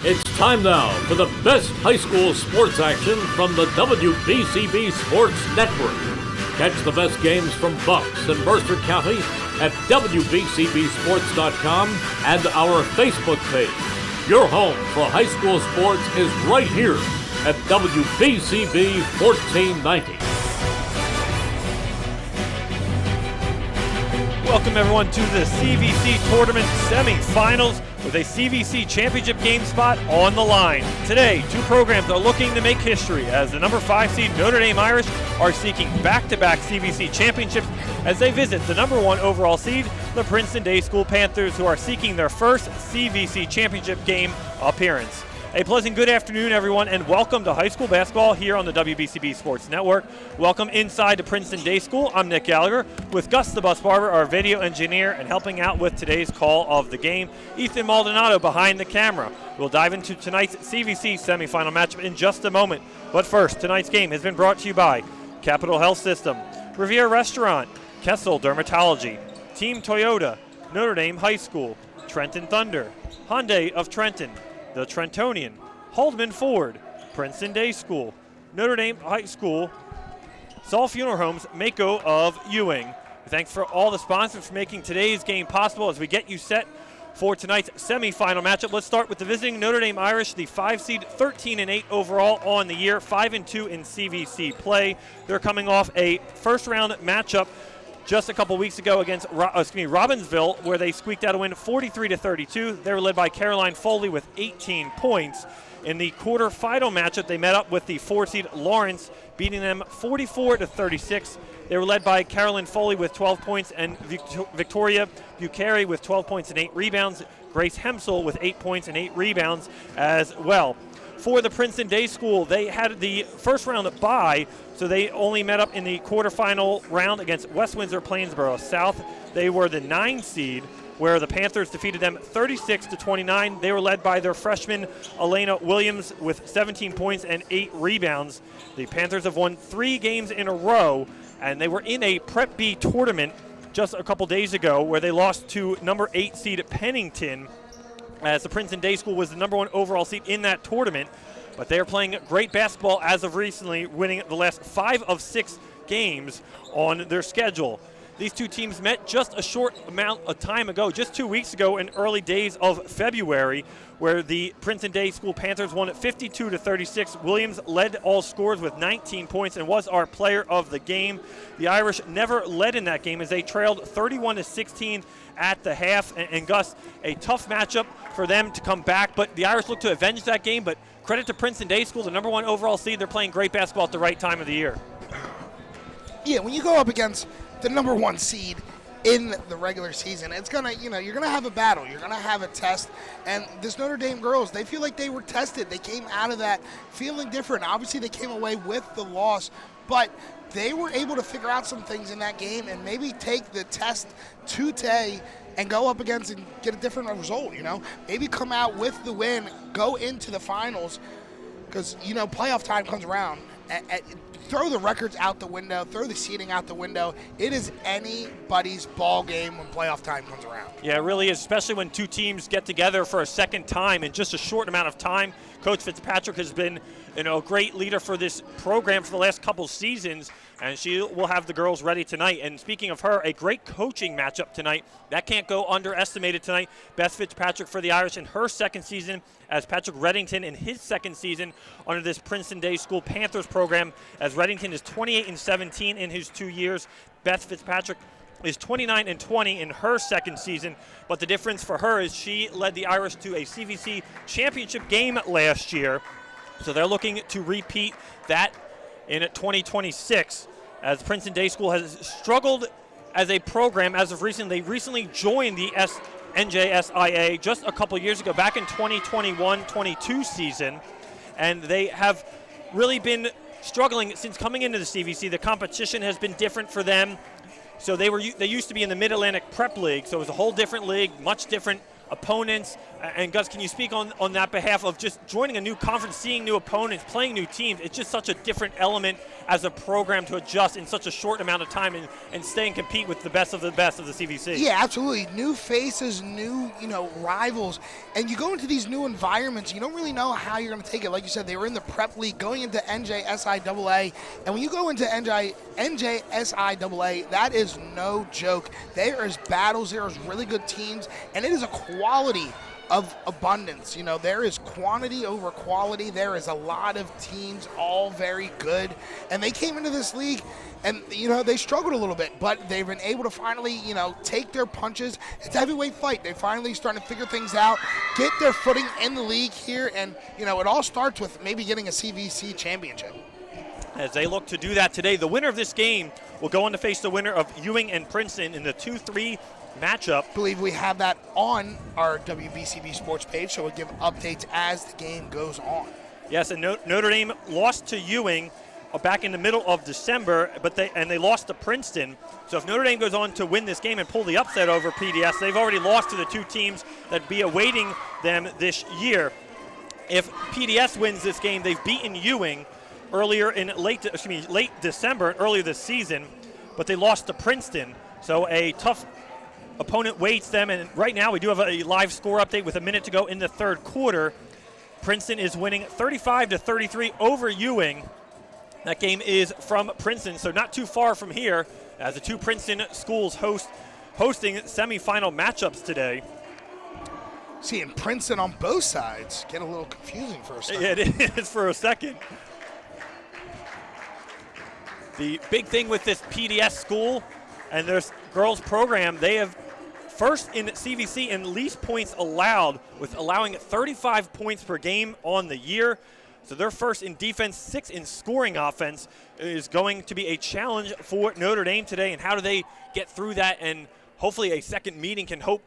It's time now for the best high school sports action from the WBCB Sports Network. Catch the best games from Bucks and Mercer County at WBCBSports.com and our Facebook page. Your home for high school sports is right here at WBCB 1490. Welcome everyone to the CVC Tournament semifinals with a CVC championship game spot on the line. Today, two programs are looking to make history as the number 5 seed Notre Dame Irish are seeking back-to-back CVC championships as they visit the number 1 overall seed, the Princeton Day School Panthers, who are seeking their first CVC championship game appearance. A pleasant good afternoon, everyone, and welcome to high school basketball here on the WBCB Sports Network. Welcome inside to Princeton Day School. I'm Nick Gallagher with Gus the Bus Barber, our video engineer, and helping out with today's call of the game, Ethan Maldonado behind the camera. We'll dive into tonight's CVC semifinal matchup in just a moment. But first, tonight's game has been brought to you by Capital Health System, Riviera Restaurant, Kessel Dermatology, Team Toyota, Notre Dame High School, Trenton Thunder, Hyundai of Trenton, the Trentonian, Haldeman Ford, Princeton Day School, Notre Dame High School, Saul Funeral Homes, Mako of Ewing. Thanks for all the sponsors for making today's game possible as we get you set for tonight's semifinal matchup. Let's start with the visiting Notre Dame Irish, the 5 seed, 13-8 overall on the year, 5-2 in CVC play. They're coming off a first-round matchup just a couple weeks ago against Robbinsville, where they squeaked out a win 43-32. They were led by Caroline Foley with 18 points. In the quarterfinal matchup, they met up with the 4 seed Lawrence, beating them 44-36. They were led by Caroline Foley with 12 points and Victoria Bucari with 12 points and 8 rebounds. Grace Hemsel with 8 points and 8 rebounds as well. For the Princeton Day School, they had the first round bye, so they only met up in the quarterfinal round against West Windsor Plainsboro South. They were the 9 seed, where the Panthers defeated them 36-29. They were led by their freshman Elena Williams with 17 points and 8 rebounds. The Panthers have won 3 games in a row, and they were in a Prep B tournament just a couple days ago where they lost to number 8 seed Pennington, as the Princeton Day School was the number 1 overall seed in that tournament. But they are playing great basketball as of recently, winning the last 5 of 6 games on their schedule. These two teams met just a short amount of time ago, just 2 weeks ago in early days of February, where the Princeton Day School Panthers won at 52-36. Williams led all scores with 19 points and was our player of the game. The Irish never led in that game as they trailed 31-16 at the half. And Gus, a tough matchup for them to come back, but the Irish look to avenge that game. But credit to Princeton Day School, the number 1 overall seed. They're playing great basketball at the right time of the year. Yeah, when you go up against the number 1 seed in the regular season, it's gonna, you're gonna have a battle. You're gonna have a test. And this Notre Dame girls, they feel like they were tested. They came out of that feeling different. Obviously, they came away with the loss, but they were able to figure out some things in that game and maybe take the test today and go up against and get a different result. Maybe come out with the win, go into the finals, because playoff time comes around. Throw the records out the window, throw the seeding out the window. It is anybody's ball game when playoff time comes around. Yeah, it really is, especially when two teams get together for a second time in just a short amount of time. Coach Fitzpatrick has been a great leader for this program for the last couple seasons, and she will have the girls ready tonight. And speaking of her, a great coaching matchup tonight. That can't go underestimated tonight. Beth Fitzpatrick for the Irish in her second season, as Patrick Reddington in his second season under this Princeton Day School Panthers program, as Reddington is 28-17 in his 2 years. Beth Fitzpatrick is 29-20 in her second season, but the difference for her is she led the Irish to a CVC championship game last year, so they're looking to repeat that in 2026, as Princeton Day School has struggled as a program as of recently. They recently joined the NJSIA just a couple years ago, back in 2021-22 season, and they have really been struggling since coming into the CVC. The competition has been different for them. So they used to be in the Mid-Atlantic Prep League, so it was a whole different league, much different opponents, And Gus, can you speak on that behalf of just joining a new conference, seeing new opponents, playing new teams? It's just such a different element as a program to adjust in such a short amount of time and stay and compete with the best of the CVC. Yeah, absolutely. New faces, new, rivals. And you go into these new environments, you don't really know how you're going to take it. Like you said, they were in the prep league going into NJSIAA. And when you go into NJSIAA, that is no joke. There is battles, there is really good teams, and it is a quality of abundance. There is quantity over quality. There is a lot of teams, all very good. And they came into this league and, they struggled a little bit, but they've been able to finally, take their punches. It's a heavyweight fight. They're finally starting to figure things out, get their footing in the league here. And, it all starts with maybe getting a CVC championship. As they look to do that today, the winner of this game will go on to face the winner of Ewing and Princeton in the 2-3 matchup. I believe we have that on our WBCB Sports page, so we'll give updates as the game goes on. Yes, and Notre Dame lost to Ewing back in the middle of December, but they lost to Princeton. So if Notre Dame goes on to win this game and pull the upset over PDS, they've already lost to the two teams that be awaiting them this year. If PDS wins this game, they've beaten Ewing earlier in late December, earlier this season, but they lost to Princeton. So a tough opponent waits them, and right now we do have a live score update with a minute to go in the third quarter. Princeton is winning 35-33 over Ewing. That game is from Princeton, so not too far from here, as the two Princeton schools hosting semifinal matchups today. Seeing Princeton on both sides get a little confusing for a second. Yeah, it is for a second. The big thing with this PDS school and their girls program, they have first in CVC in least points allowed, with allowing 35 points per game on the year. So they're first in defense, 6th in scoring offense. Is going to be a challenge for Notre Dame today. And how do they get through that? And hopefully a second meeting can help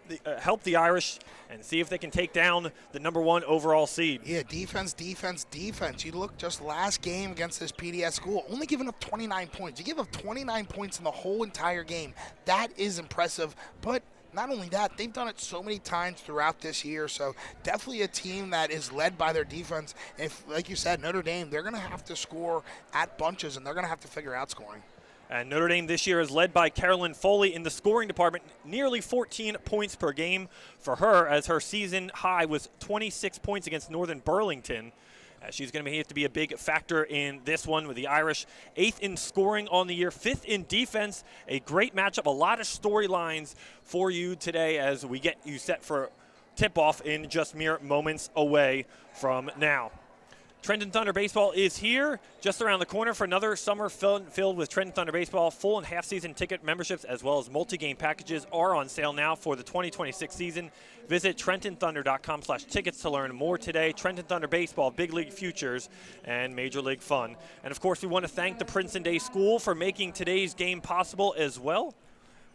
the Irish and see if they can take down the #1 overall seed. Yeah, defense. You look just last game against this PDS school, only giving up 29 points. You give up 29 points in the whole entire game. That is impressive. But not only that, they've done it so many times throughout this year. So definitely a team that is led by their defense. If, like you said, Notre Dame, they're going to have to score at bunches, and they're going to have to figure out scoring. And Notre Dame this year is led by Carolyn Foley in the scoring department, nearly 14 points per game for her, as her season high was 26 points against Northern Burlington. She's going to have to be a big factor in this one with the Irish. 8th in scoring on the year, 5th in defense. A great matchup, a lot of storylines for you today as we get you set for tip-off in just mere moments away from now. Trenton Thunder Baseball is here just around the corner for another summer filled with Trenton Thunder Baseball. Full and half-season ticket memberships as well as multi-game packages are on sale now for the 2026 season. Visit TrentonThunder.com/tickets to learn more today. Trenton Thunder Baseball, Big League Futures, and Major League Fun. And, of course, we want to thank the Princeton Day School for making today's game possible as well.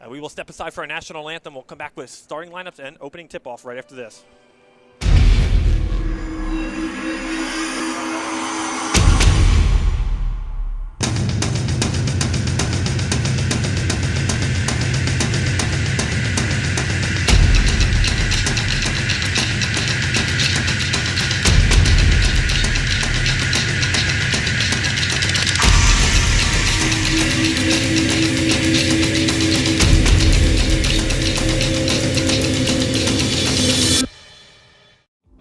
We will step aside for our national anthem. We'll come back with starting lineups and opening tip-off right after this.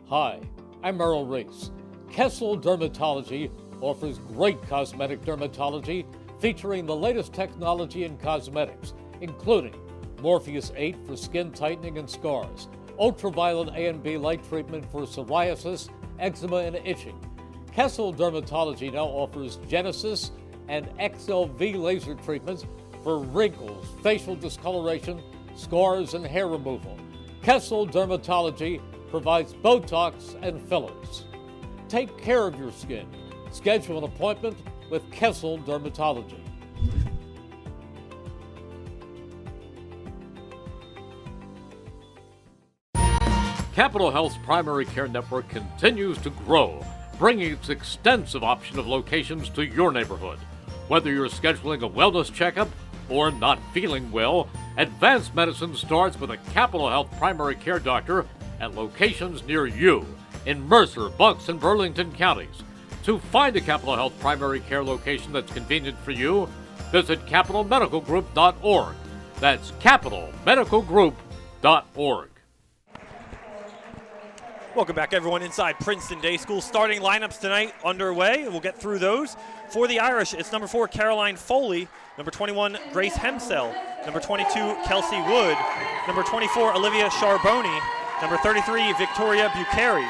Hi, I'm Merrill Reese. Kessel Dermatology offers great cosmetic dermatology featuring the latest technology in cosmetics, including Morpheus 8 for skin tightening and scars, ultraviolet A and B light treatment for psoriasis, eczema, and itching. Kessel Dermatology now offers Genesis and XLV laser treatments for wrinkles, facial discoloration, scars, and hair removal. Kessel Dermatology provides Botox and fillers. Take care of your skin. Schedule an appointment with Kessel Dermatology. Capital Health's primary care network continues to grow, bringing its extensive option of locations to your neighborhood. Whether you're scheduling a wellness checkup or not feeling well, advanced medicine starts with a Capital Health primary care doctor at locations near you in Mercer, Bucks, and Burlington counties. To find a Capital Health primary care location that's convenient for you, visit capitalmedicalgroup.org. That's capitalmedicalgroup.org. Welcome back, everyone, inside Princeton Day School. Starting lineups tonight underway. We'll get through those. For the Irish, it's number 4, Caroline Foley. Number 21, Grace Hemsell. Number 22, Kelsey Wood. Number 24, Olivia Charboni. Number 33, Victoria Bucari.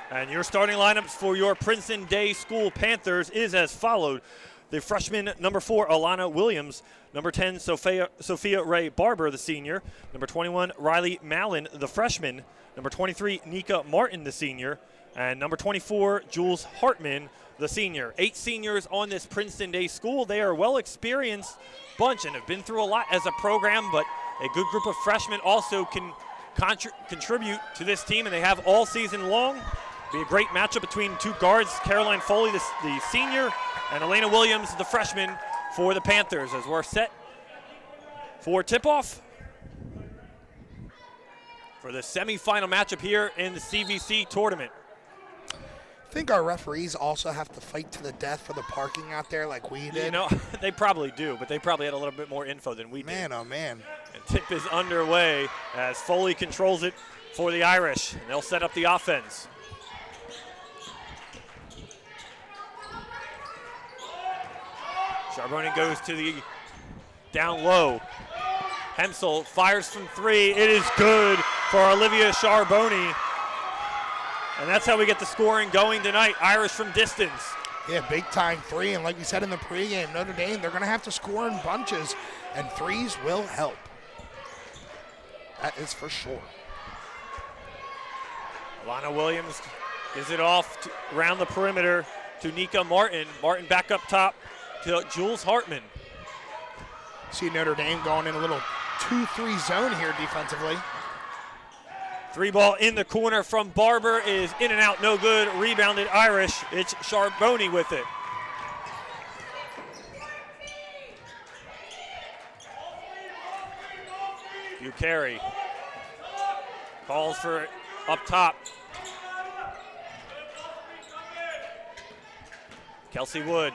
And your starting lineups for your Princeton Day School Panthers is as followed. The freshman, number 4, Alana Williams. Number 10, Sophia Ray Barber, the senior. Number 21, Riley Mallon, the freshman. Number 23, Nika Martin, the senior. And number 24, Jules Hartman, the senior. 8 seniors on this Princeton Day School. They are a well-experienced bunch and have been through a lot as a program, but a good group of freshmen also can contribute to this team, and they have all season long. Be a great matchup between two guards, Caroline Foley, the senior, and Elena Williams, the freshman, for the Panthers, as we're set for tip-off for the semifinal matchup here in the CVC tournament. I think our referees also have to fight to the death for the parking out there like we did. You know, they probably do, but they probably had a little bit more info than we did. Man, oh man. And tip is underway as Foley controls it for the Irish, and they'll set up the offense. Charboni goes to the down low. Hemsell fires from 3. It is good for Olivia Charboni. And that's how we get the scoring going tonight. Irish from distance. Yeah, big time 3. And like we said in the pregame, Notre Dame, they're going to have to score in bunches. And 3s will help. That is for sure. Alana Williams gives it off around the perimeter to Nika Martin. Martin back up top to Jules Hartman. See Notre Dame going in a little 2-3 zone here defensively. 3 ball in the corner from Barber is in and out, no good. Rebounded Irish. It's Charboni with it. Bucari calls for it up top. Kelsey Wood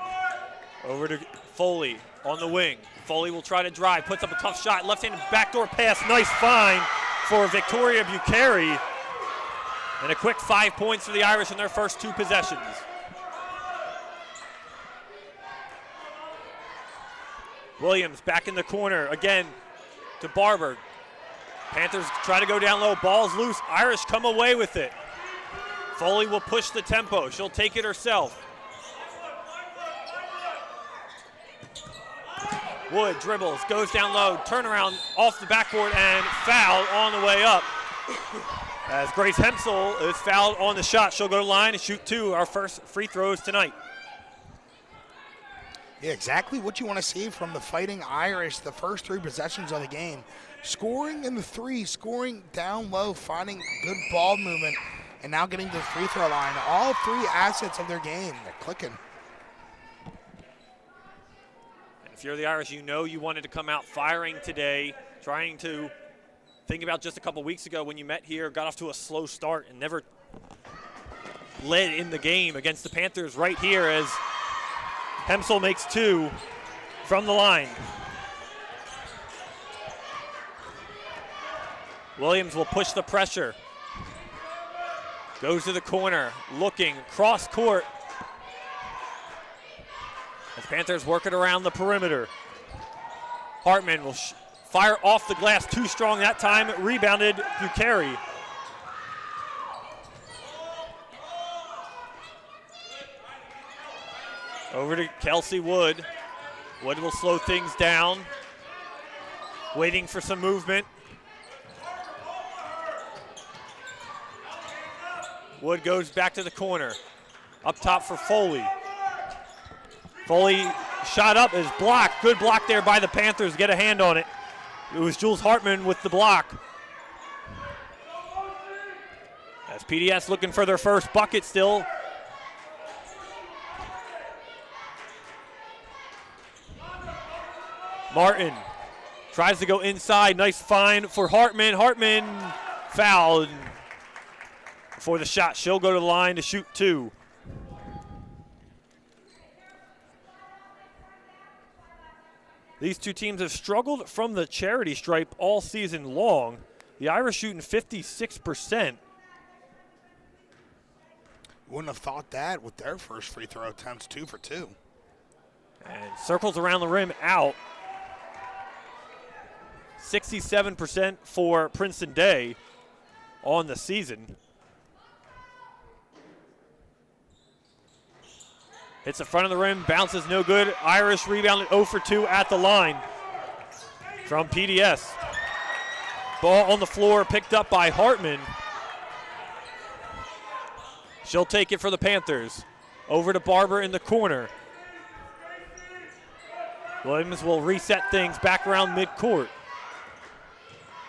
over to Foley on the wing. Foley will try to drive, puts up a tough shot, left-handed backdoor pass, nice find for Victoria Bucari. And a quick 5 points for the Irish in their first 2 possessions. Williams back in the corner, again to Barber. Panthers try to go down low, ball's loose, Irish come away with it. Foley will push the tempo, she'll take it herself. Wood dribbles, goes down low, turnaround off the backboard, and foul on the way up. As Grace Hemsell is fouled on the shot, she'll go to the line and shoot 2, our first free throws tonight. Yeah, exactly what you want to see from the Fighting Irish the first 3 possessions of the game. Scoring in the 3, scoring down low, finding good ball movement, and now getting to the free throw line. All 3 assets of their game, they're clicking. If you're the Irish, you know you wanted to come out firing today, trying to think about just a couple weeks ago when you met here, got off to a slow start and never led in the game against the Panthers right here as Hemsell makes 2 from the line. Williams will push the pressure. Goes to the corner, looking, cross court. As Panthers work it around the perimeter. Hartman will fire off the glass, too strong that time. Rebounded Bucari. Over to Kelsey Wood. Wood will slow things down. Waiting for some movement. Wood goes back to the corner. Up top for Foley. Foley shot up is blocked. Good block there by the Panthers. Get a hand on it. It was Jules Hartman with the block. As PDS looking for their first bucket still. Martin tries to go inside. Nice find for Hartman. Hartman fouled for the shot. She'll go to the line to shoot 2. These two teams have struggled from the charity stripe all season long. The Irish shooting 56%. Wouldn't have thought that with their first free throw attempts, 2 for 2. And circles around the rim out. 67% for Princeton Day on the season. Hits the front of the rim, bounces no good. Irish rebounded 0 for 2 at the line from PDS. Ball on the floor, picked up by Hartman. She'll take it for the Panthers. Over to Barber in the corner. Williams will reset things back around midcourt.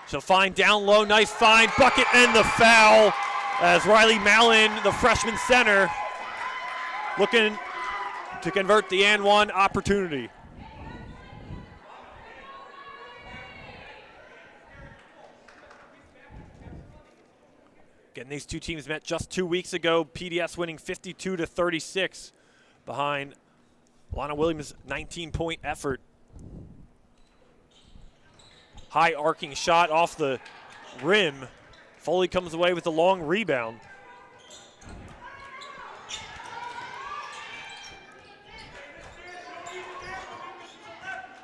She'll find down low, nice find, bucket and the foul as Riley Mallon, the freshman center, looking to convert the and one opportunity. Again, these two teams met just 2 weeks ago. PDS winning 52-36 behind Lana Williams' 19-point effort. High arcing shot off the rim. Foley comes away with a long rebound.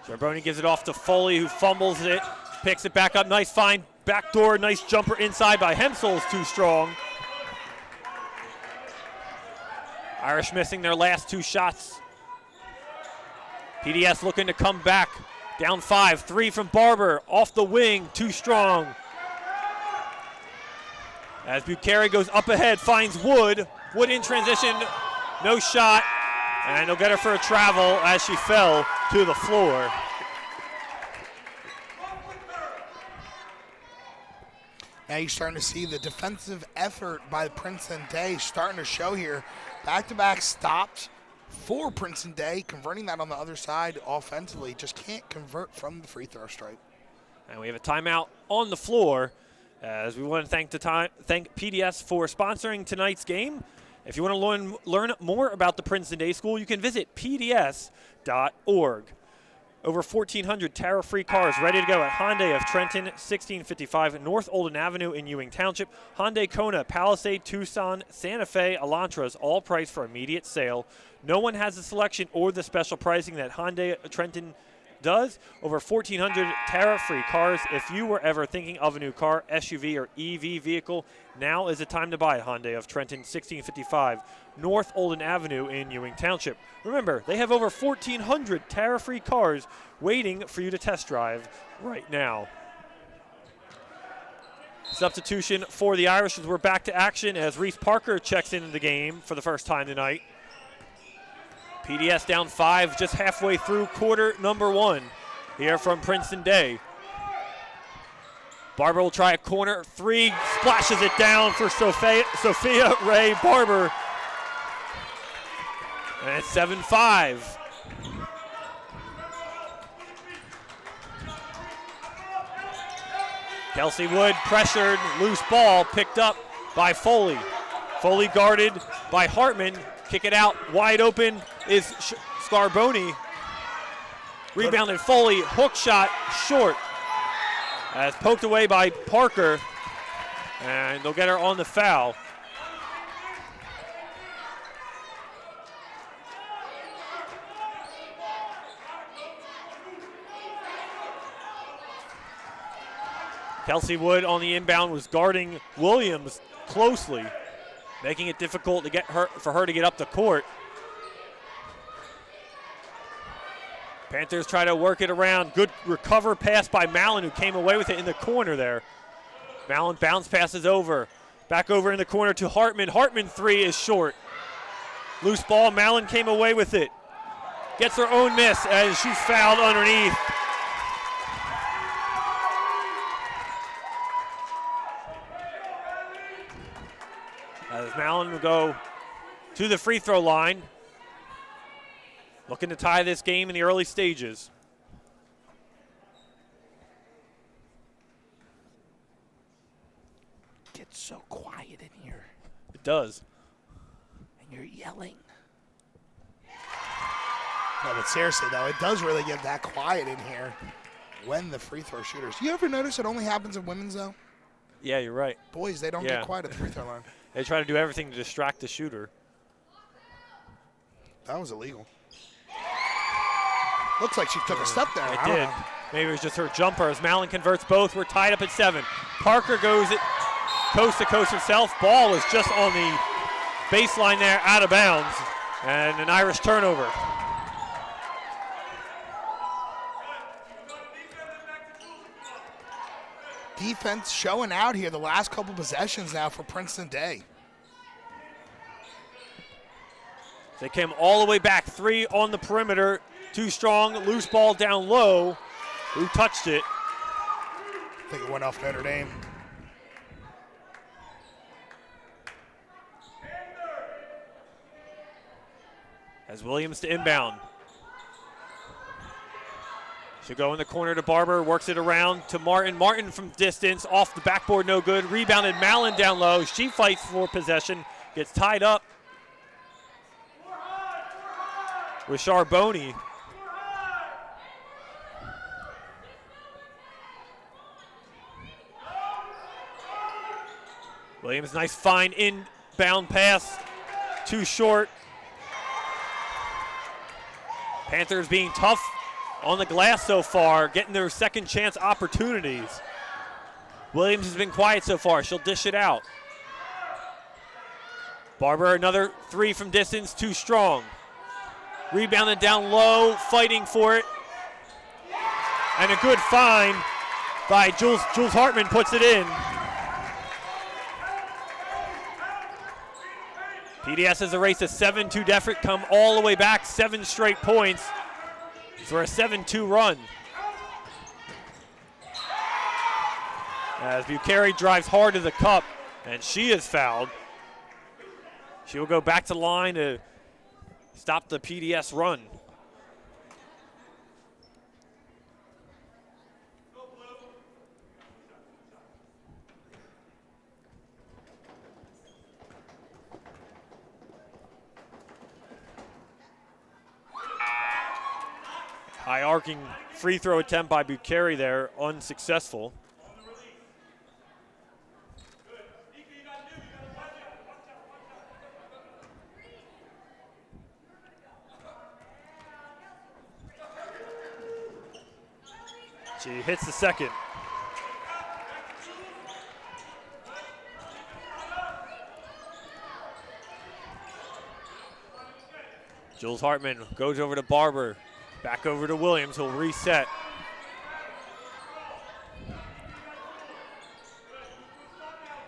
Zarboni gives it off to Foley, who fumbles it, picks it back up. Nice find, backdoor, nice jumper inside by Hemsel's too strong. Irish missing their last 2 shots. PDS looking to come back. Down 5, 3 from Barber, off the wing, too strong. As Bucheri goes up ahead, finds Wood. Wood in transition, no shot, and he'll get her for a travel as she fell to the floor. Now you're starting to see the defensive effort by Princeton Day starting to show here. Back-to-back stops for Princeton Day, converting that on the other side offensively. Just can't convert from the free throw stripe. And we have a timeout on the floor as we want to thank PDS for sponsoring tonight's game. If you want to learn more about the Princeton Day School, you can visit pds.org. Over 1,400 tariff-free cars ready to go at Hyundai of Trenton, 1655 North Olden Avenue in Ewing Township. Hyundai Kona, Palisade, Tucson, Santa Fe, Elantras, all priced for immediate sale. No one has the selection or the special pricing that Hyundai Trenton does. Over 1,400 tariff-free cars. If you were ever thinking of a new car, SUV, or EV vehicle, now is the time to buy Hyundai of Trenton, 1655 North Olden Avenue in Ewing Township. Remember, they have over 1,400 tariff-free cars waiting for you to test drive right now. Substitution for the Irish as we're back to action as Reese Parker checks into the game for the first time tonight. PDS down 5 just halfway through quarter number 1 here from Princeton Day. Barber will try a corner 3, splashes it down for Sophia Ray Barber. And it's 7-5. Kelsey Wood pressured, loose ball picked up by Foley. Foley guarded by Hartman. Kick it out, wide open is Scarboni. Rebounded Foley, hook shot, short. As poked away by Parker, and they'll get her on the foul. Kelsey Wood on the inbound was guarding Williams closely, making it difficult to for her to get up the court. Panthers try to work it around. Good recover pass by Mallon, who came away with it in the corner there. Mallon bounce passes over. Back over in the corner to Hartman. Hartman three is short. Loose ball, Mallon came away with it. Gets her own miss as she's fouled underneath. As Mallon will go to the free throw line. Looking to tie this game in the early stages. Gets so quiet in here. It does. And you're yelling. No, but seriously, though, it does really get that quiet in here when the free throw shooters. You ever notice it only happens in women's, though? Yeah, you're right. Boys, they don't get quiet at the free throw line. They try to do everything to distract the shooter. That was illegal. Looks like she took a step there. It did. Maybe it was just her jumper as Mallon converts both. We're tied up at 7. Parker goes it coast to coast herself. Ball was just on the baseline there, out of bounds. And an Irish turnover. Defense showing out here the last couple possessions now for Princeton Day. They came all the way back. 3 on the perimeter. Too strong. Loose ball down low. Who touched it? I think it went off Notre Dame. As Williams to inbound. She'll go in the corner to Barber, works it around to Martin. Martin from distance, off the backboard, no good. Rebounded Mallon down low. She fights for possession, gets tied up with Charbonne. Williams, nice fine inbound pass, too short. Panthers being tough on the glass so far, getting their second chance opportunities. Williams has been quiet so far. She'll dish it out. Barber, another 3 from distance, too strong. Rebounded down low, fighting for it. And a good find by Jules Hartman puts it in. PDS has erased a 7-2 deficit, come all the way back, 7 straight points for a 7-2 run. As Bucheri drives hard to the cup, and she is fouled. She will go back to the line to stop the PDS run. High arcing free throw attempt by Bucheri there, unsuccessful. She hits the second. Jules Hartman goes over to Barber. Back over to Williams, who'll reset.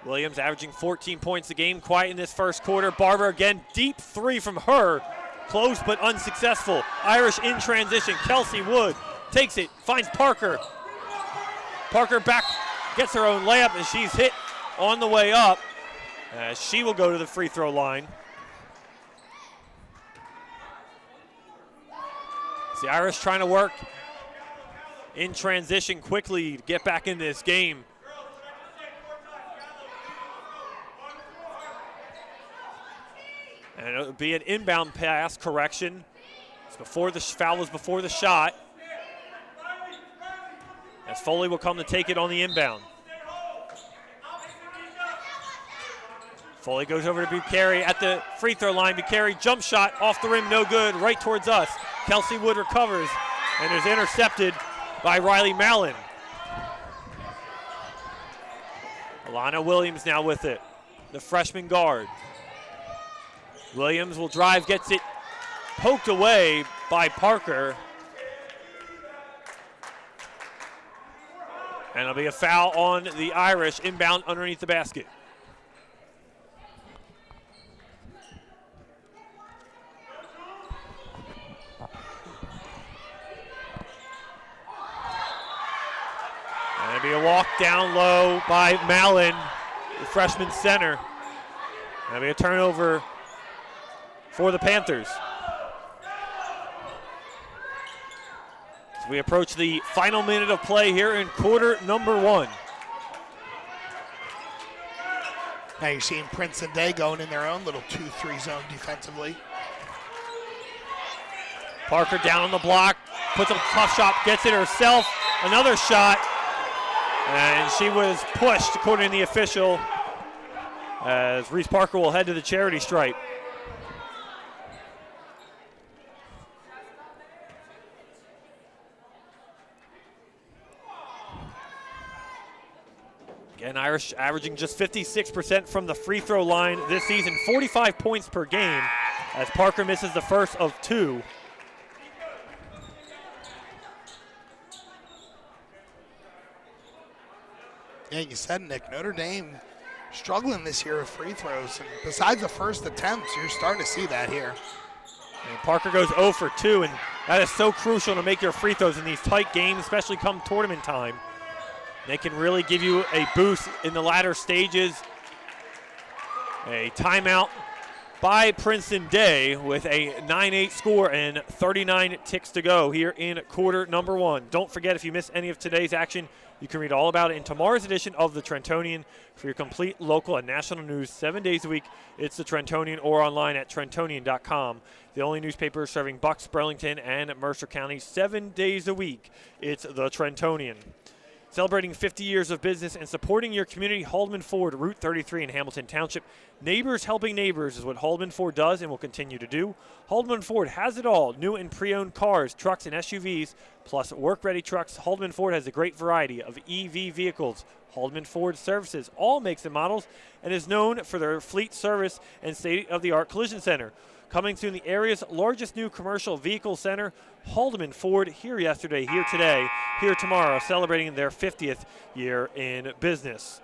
Williams averaging 14 points a game, quiet in this first quarter. Barber again, deep 3 from her. Close but unsuccessful. Irish in transition. Kelsey Wood takes it, finds Parker. Parker back, gets her own layup, and she's hit on the way up. She will go to the free throw line. The Irish trying to work in transition quickly to get back in this game. And it'll be an inbound pass correction. It's before the foul was before the shot. As Foley will come to take it on the inbound. Foley goes over to Bucheri at the free throw line. Bucheri jump shot off the rim, no good, right towards us. Kelsey Wood recovers and is intercepted by Riley Mallon. Alana Williams now with it, the freshman guard. Williams will drive, gets it poked away by Parker. And it'll be a foul on the Irish, inbound underneath the basket. And it'll be a walk down low by Mallon, the freshman center. And it'll be a turnover for the Panthers. As we approach the final minute of play here in quarter number 1. Now you're seeing Princeton Day going in their own little 2-3 zone defensively. Parker down on the block, puts up a tough shot, gets it herself. Another shot, and she was pushed according to the official, as Reese Parker will head to the charity stripe. Again, Irish averaging just 56% from the free throw line this season, 45 points per game, as Parker misses the first of 2. Yeah, you said, Nick, Notre Dame struggling this year with free throws. And besides the first attempts, you're starting to see that here. And Parker goes 0 for 2, and that is so crucial to make your free throws in these tight games, especially come tournament time. They can really give you a boost in the latter stages. A timeout by Princeton Day with a 9-8 score and 39 ticks to go here in quarter number 1. Don't forget, if you miss any of today's action, you can read all about it in tomorrow's edition of the Trentonian. For your complete local and national news 7 days a week, it's the Trentonian or online at trentonian.com. The only newspaper serving Bucks, Burlington, and Mercer County 7 days a week. It's the Trentonian. Celebrating 50 years of business and supporting your community, Haldeman Ford, Route 33 in Hamilton Township. Neighbors helping neighbors is what Haldeman Ford does and will continue to do. Haldeman Ford has it all, new and pre-owned cars, trucks, and SUVs, plus work-ready trucks. Haldeman Ford has a great variety of EV vehicles. Haldeman Ford services all makes and models and is known for their fleet service and state-of-the-art collision center. Coming soon, the area's largest new commercial vehicle center, Haldeman Ford, here yesterday, here today, here tomorrow, celebrating their 50th year in business.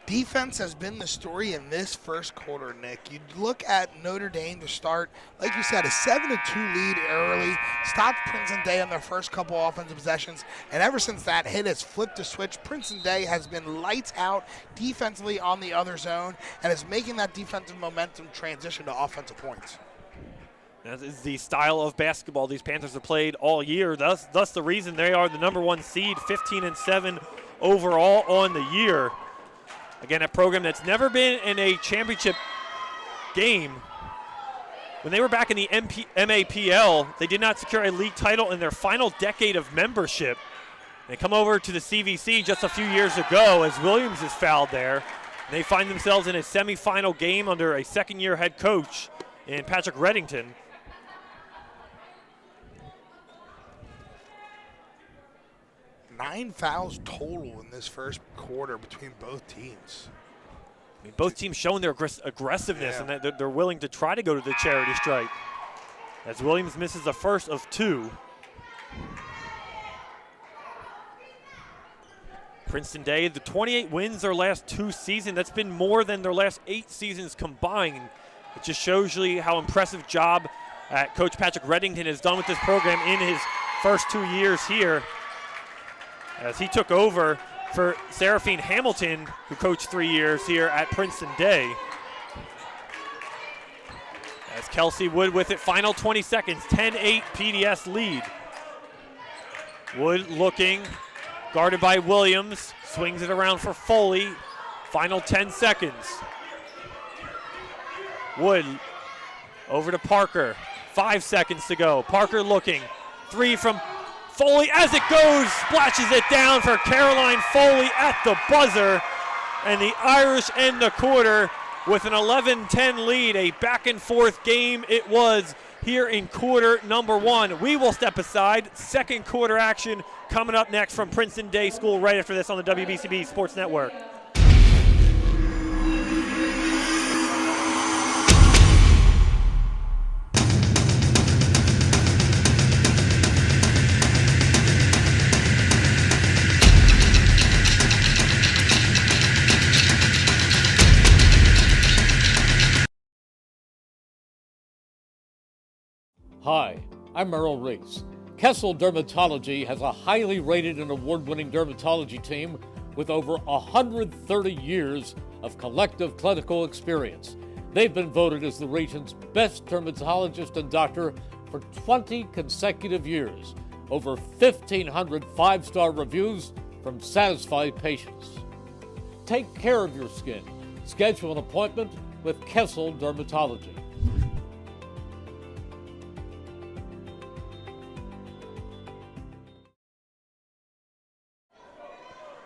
Defense has been the story in this first quarter, Nick. You look at Notre Dame to start, like you said, a 7-2 lead early, stopped Princeton Day on their first couple offensive possessions, and ever since that hit has flipped the switch. Princeton Day has been lights out defensively on the other zone and is making that defensive momentum transition to offensive points. That is the style of basketball these Panthers have played all year. Thus the reason they are the number 1 seed, 15-7 overall on the year. Again, a program that's never been in a championship game. When they were back in the MAPL, they did not secure a league title in their final decade of membership. They come over to the CVC just a few years ago as Williams is fouled there. And they find themselves in a semifinal game under a second-year head coach in Patrick Reddington. 9 fouls total in this first quarter between both teams. I mean, both teams showing their aggressiveness, and that they're willing to try to go to the charity stripe. As Williams misses the first of 2. Princeton Day, the 28 wins their last 2 seasons. That's been more than their last 8 seasons combined. It just shows you how impressive job Coach Patrick Reddington has done with this program in his first 2 years here, as he took over for Seraphine Hamilton, who coached 3 years here at Princeton Day. As Kelsey Wood with it, final 20 seconds, 10-8 PDS lead. Wood looking, guarded by Williams, swings it around for Foley, final 10 seconds. Wood over to Parker, 5 seconds to go. Parker looking, 3 from Foley as it goes, splashes it down for Caroline Foley at the buzzer, and the Irish end the quarter with an 11-10 lead. A back and forth game it was here in quarter number 1. We will step aside. Second quarter action coming up next from Princeton Day School right after this on the WBCB Sports Network. Hi, I'm Merrill Reese. Kessel Dermatology has a highly rated and award-winning dermatology team with over 130 years of collective clinical experience. They've been voted as the region's best dermatologist and doctor for 20 consecutive years. Over 1,500 five-star reviews from satisfied patients. Take care of your skin. Schedule an appointment with Kessel Dermatology.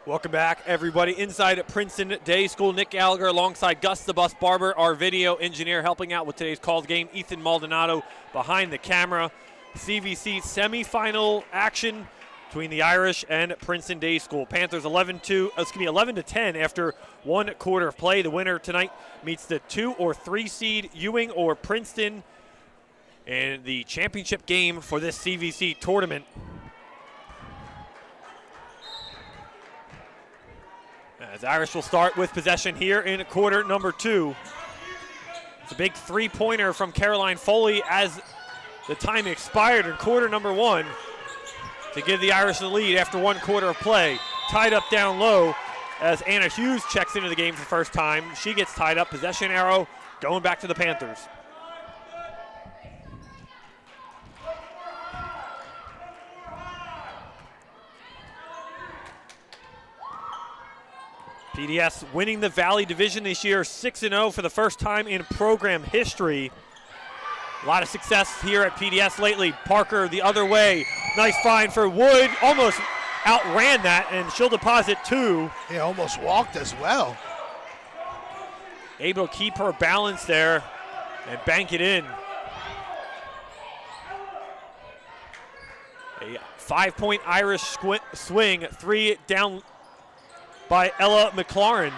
Welcome back, everybody. Inside at Princeton Day School, Nick Gallagher alongside Gus the Bus Barber, our video engineer, helping out with today's called game. Ethan Maldonado behind the camera. CVC semifinal action between the Irish and Princeton Day School. Panthers 11-10 after 1 quarter of play. The winner tonight meets the 2 or 3 seed Ewing or Princeton in the championship game for this CVC tournament. As Irish will start with possession here in quarter number 2. It's a big three-pointer from Caroline Foley as the time expired in quarter number 1 to give the Irish the lead after 1 quarter of play. Tied up down low as Anna Hughes checks into the game for the first time. She gets tied up. Possession arrow going back to the Panthers. PDS winning the Valley Division this year, 6-0 for the first time in program history. A lot of success here at PDS lately. Parker the other way. Nice find for Wood. Almost outran that, and she'll deposit 2. He almost walked as well. Able to keep her balance there and bank it in. A 5-point Irish swing, 3 down by Ella McLaurin.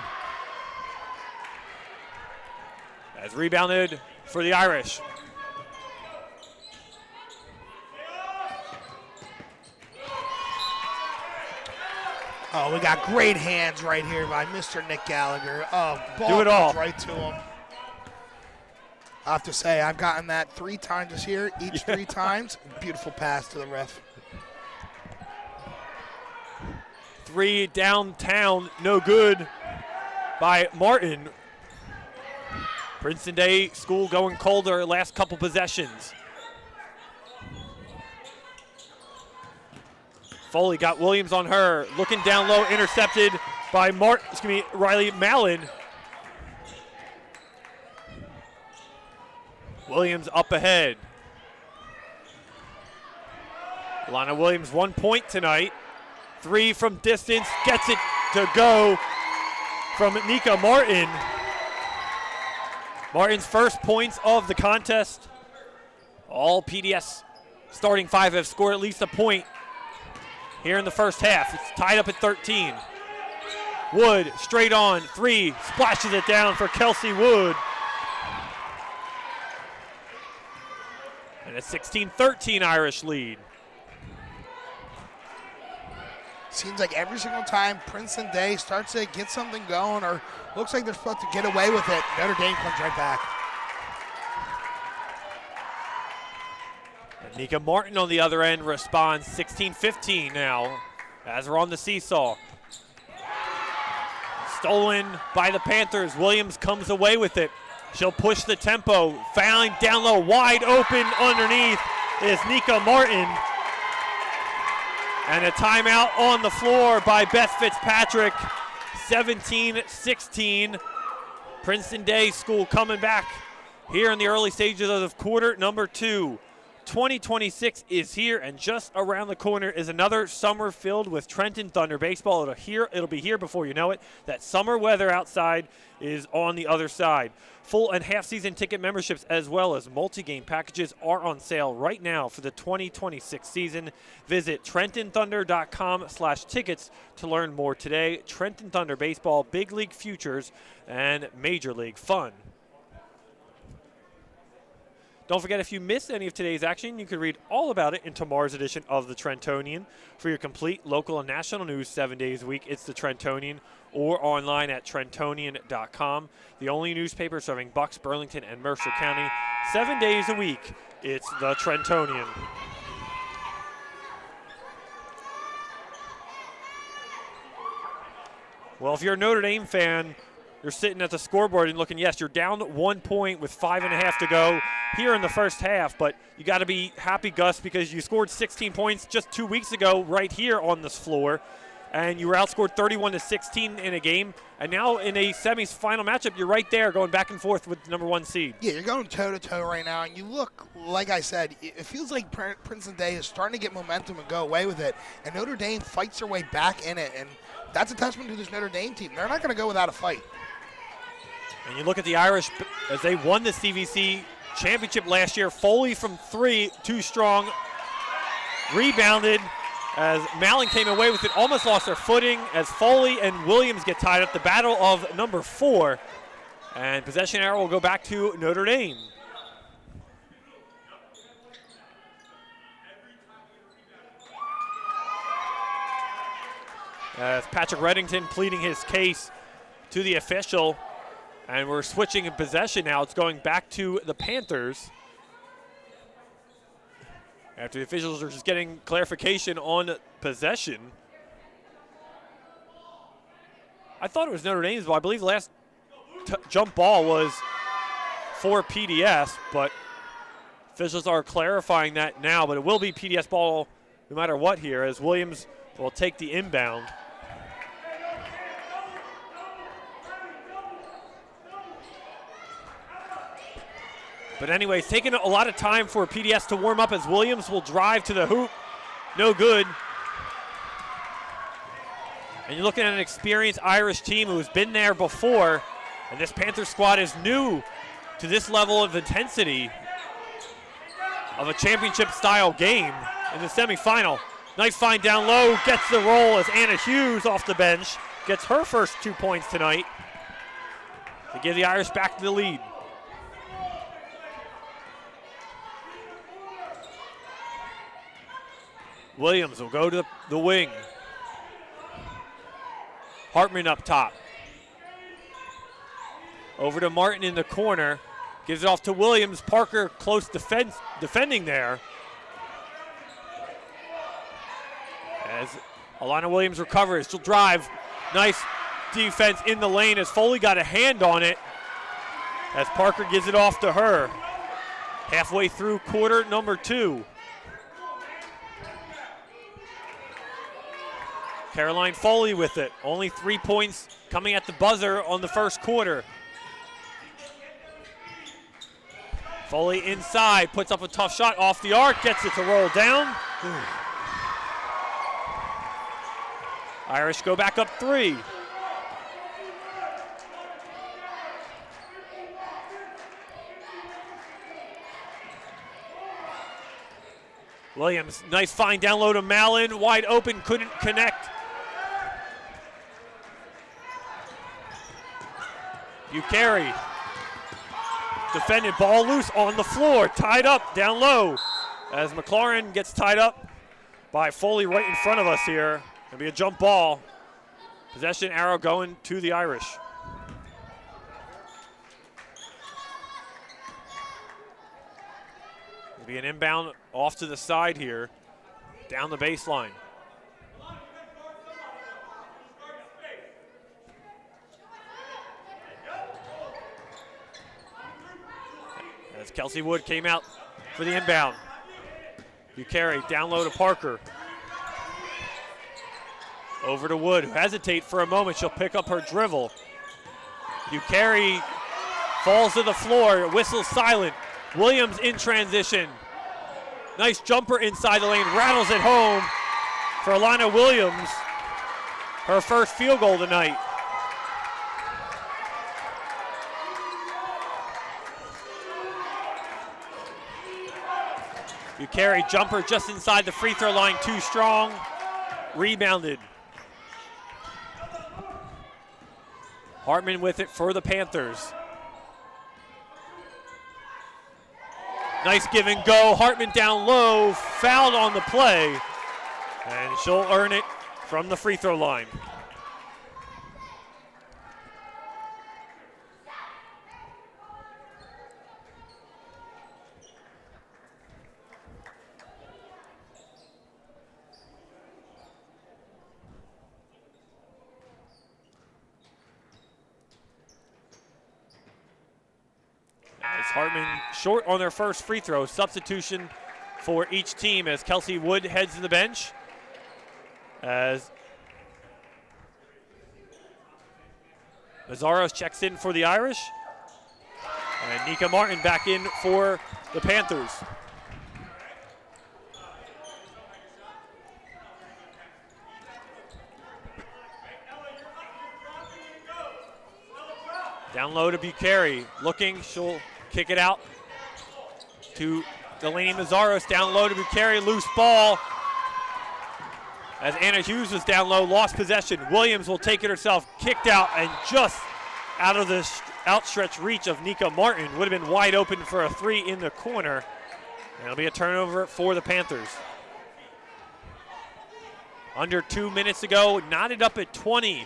As rebounded for the Irish. Oh, we got great hands right here by Mr. Nick Gallagher. Oh, ball Do it all. comes right to him. I have to say, I've gotten that 3 times this year, each 3 times. Beautiful pass to the ref. 3 downtown, no good by Martin. Princeton Day School going colder last couple possessions. Foley got Williams on her, looking down low, intercepted by Riley Mallon. Williams up ahead. Lana Williams 1 point tonight. 3 from distance, gets it to go from Nika Martin. Martin's first points of the contest. All PDS starting 5 have scored at least a point here in the first half. It's tied up at 13. Wood straight on, 3, splashes it down for Kelsey Wood. And a 16-13 Irish lead. Seems like every single time Princeton Day starts to get something going or looks like they're supposed to get away with it, Notre Dame comes right back. And Nika Martin on the other end responds 16-15 now as we're on the seesaw. Stolen by the Panthers. Williams comes away with it. She'll push the tempo. Fouling down low, wide open underneath is Nika Martin. And a timeout on the floor by Beth Fitzpatrick, 17-16. Princeton Day School coming back here in the early stages of quarter number 2. 2026 is here, and just around the corner is another summer filled with Trenton Thunder baseball. It'll be here before you know it. That summer weather outside is on the other side. Full and half-season ticket memberships as well as multi-game packages are on sale right now for the 2026 season. Visit TrentonThunder.com/tickets to learn more today. Trenton Thunder baseball, big league futures, and major league fun. Don't forget, if you missed any of today's action, you can read all about it in tomorrow's edition of the Trentonian. For your complete local and national news 7 days a week, it's the Trentonian. or online at Trentonian.com. The only newspaper serving Bucks, Burlington, and Mercer County 7 days a week. It's the Trentonian. Well, if you're a Notre Dame fan, you're sitting at the scoreboard and looking, yes, you're down 1 point with 5.5 to go here in the first half, but you got to be happy, Gus, because you scored 16 points just 2 weeks ago right here on this floor, and you were outscored 31-16 in a game, and now in a semifinal matchup, you're right there going back and forth with the number 1 seed. Yeah, you're going toe-to-toe right now, and you look, like I said, it feels like Princeton Day is starting to get momentum and go away with it, and Notre Dame fights their way back in it, and that's a testament to this Notre Dame team. They're not going to go without a fight. And you look at the Irish as they won the CVC championship last year. Foley from 3, too strong. Rebounded as Mallon came away with it, almost lost their footing as Foley and Williams get tied up. The battle of number 4. And possession arrow will go back to Notre Dame. As Patrick Reddington pleading his case to the official. And we're switching in possession now. It's going back to the Panthers. After the officials are just getting clarification on possession. I thought it was Notre Dame's ball. I believe the last jump ball was for PDS, but officials are clarifying that now. But it will be PDS ball no matter what here, as Williams will take the inbound. But anyway, it's taken a lot of time for PDS to warm up as Williams will drive to the hoop. No good. And you're looking at an experienced Irish team who's been there before. And this Panther squad is new to this level of intensity of a championship-style game in the semifinal. Nice find down low, gets the roll as Anna Hughes off the bench gets her first 2 points tonight to give the Irish back to the lead. Williams will go to the wing. Hartman up top. Over to Martin in the corner. Gives it off to Williams. Parker close defending there. As Alana Williams recovers. She'll drive. Nice defense in the lane as Foley got a hand on it. As Parker gives it off to her. Halfway through quarter number 2. Caroline Foley with it. Only 3 points coming at the buzzer on the first quarter. Foley inside, puts up a tough shot off the arc, gets it to roll down. Irish go back up 3. Williams, nice find down low to Mallon, wide open, couldn't connect. Bucheri, defended, ball loose on the floor, tied up down low as McLaurin gets tied up by Foley right in front of us here. Gonna be a jump ball. Possession arrow going to the Irish. It'll be an inbound off to the side here, down the baseline. As Kelsey Wood came out for the inbound. Bucheri down low to Parker. Over to Wood, who hesitates for a moment. She'll pick up her dribble. Bucheri falls to the floor, whistle silent. Williams in transition. Nice jumper inside the lane, rattles it home for Alana Williams. Her first field goal tonight. Bucheri jumper just inside the free throw line, too strong. Rebounded. Hartman with it for the Panthers. Nice give and go. Hartman down low, fouled on the play, and she'll earn it from the free throw line. As Hartman short on their first free throw. Substitution for each team as Kelsey Wood heads to the bench. As Mazzaros checks in for the Irish. And Nika Martin back in for the Panthers. Down low to Bucheri, looking, she'll kick it out to Delaney Mazzaros. Down low to Bucheri, loose ball. As Anna Hughes was down low, lost possession. Williams will take it herself, kicked out, and just out of the outstretched reach of Nika Martin. Would have been wide open for a three in the corner. And it'll be a turnover for the Panthers. Under 2 minutes to go, knotted up at 20.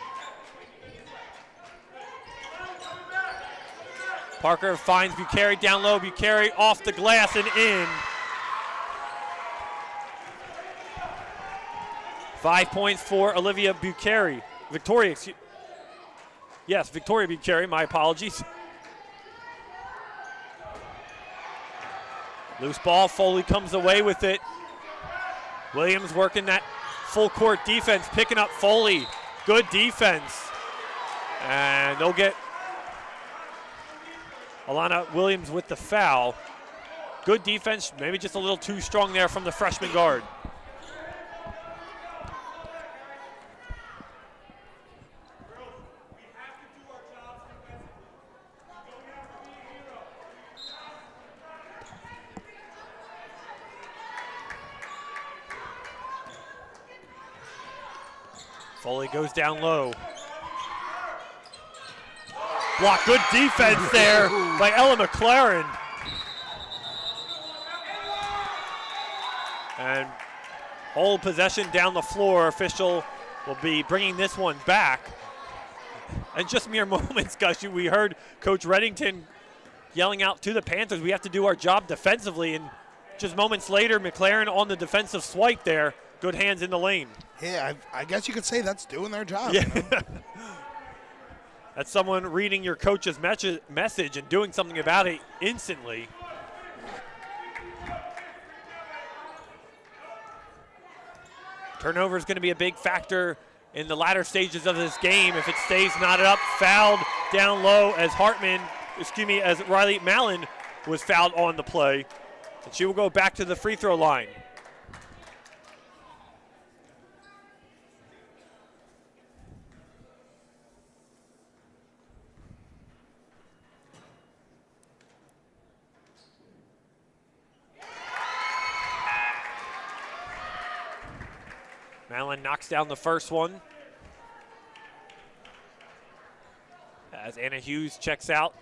Parker finds Bucheri down low. Bucheri off the glass and in. 5 points for Olivia Bucheri. Victoria Bucheri, my apologies. Loose ball, Foley comes away with it. Williams working that full court defense, picking up Foley. Good defense. And they'll get Alana Williams with the foul. Good defense, maybe just a little too strong there from the freshman guard. Foley goes down low. Block, good defense there by Ella McLaren. And hold possession down the floor. Official will be bringing this one back. And just mere moments, guys, we heard Coach Reddington yelling out to the Panthers, we have to do our job defensively. And just moments later, McLaren on the defensive swipe there. Good hands in the lane. Yeah, I guess you could say that's doing their job. Yeah. You know? That's someone reading your coach's message and doing something about it instantly. Turnover is going to be a big factor in the latter stages of this game. If it stays knotted up, fouled down low as as Riley Mallon was fouled on the play. And she will go back to the free throw line. Mallon knocks down the first one. As Anna Hughes checks out.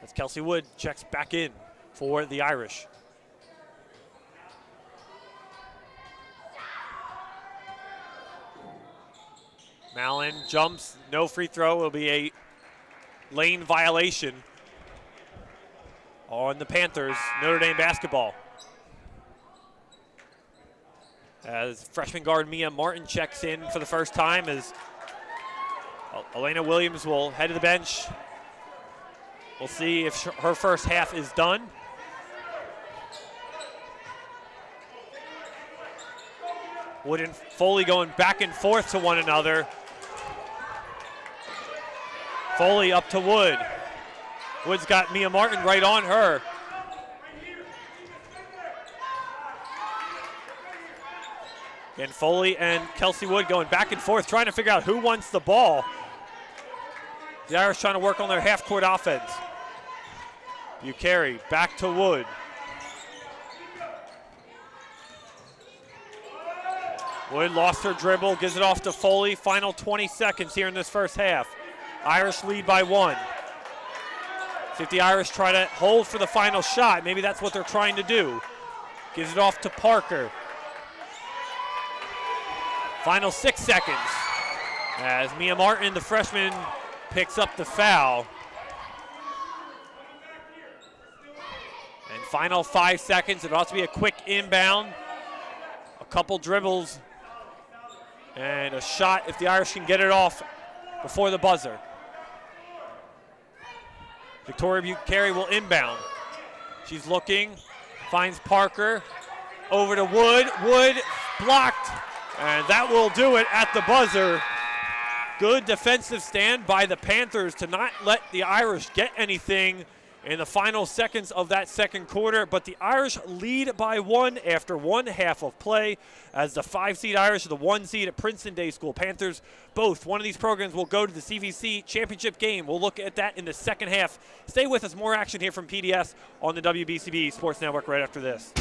As Kelsey Wood checks back in for the Irish. Mallon jumps, no free throw. It'll be a lane violation on the Panthers, Notre Dame basketball. As freshman guard Mia Martin checks in for the first time, as Elena Williams will head to the bench. We'll see if her first half is done. Wood and Foley going back and forth to one another. Foley up to Wood. Wood's got Mia Martin right on her. And Foley and Kelsey Wood going back and forth, trying to figure out who wants the ball. The Irish trying to work on their half-court offense. Bucheri back to Wood. Wood lost her dribble, gives it off to Foley. Final 20 seconds here in this first half. Irish lead by 1. See if the Irish try to hold for the final shot. Maybe that's what they're trying to do. Gives it off to Parker. Final 6 seconds as Mia Martin, the freshman, picks up the foul. And final 5 seconds. It ought to be a quick inbound. A couple dribbles and a shot if the Irish can get it off before the buzzer. Victoria Carey will inbound. She's looking, finds Parker, over to Wood. Wood blocked, and that will do it at the buzzer. Good defensive stand by the Panthers to not let the Irish get anything in the final seconds of that second quarter, but the Irish lead by 1 after 1 half of play as the 5-seed Irish are the 1 seed at Princeton Day School. Panthers, both one of these programs will go to the CVC championship game. We'll look at that in the second half. Stay with us, more action here from PDS on the WBCB Sports Network right after this.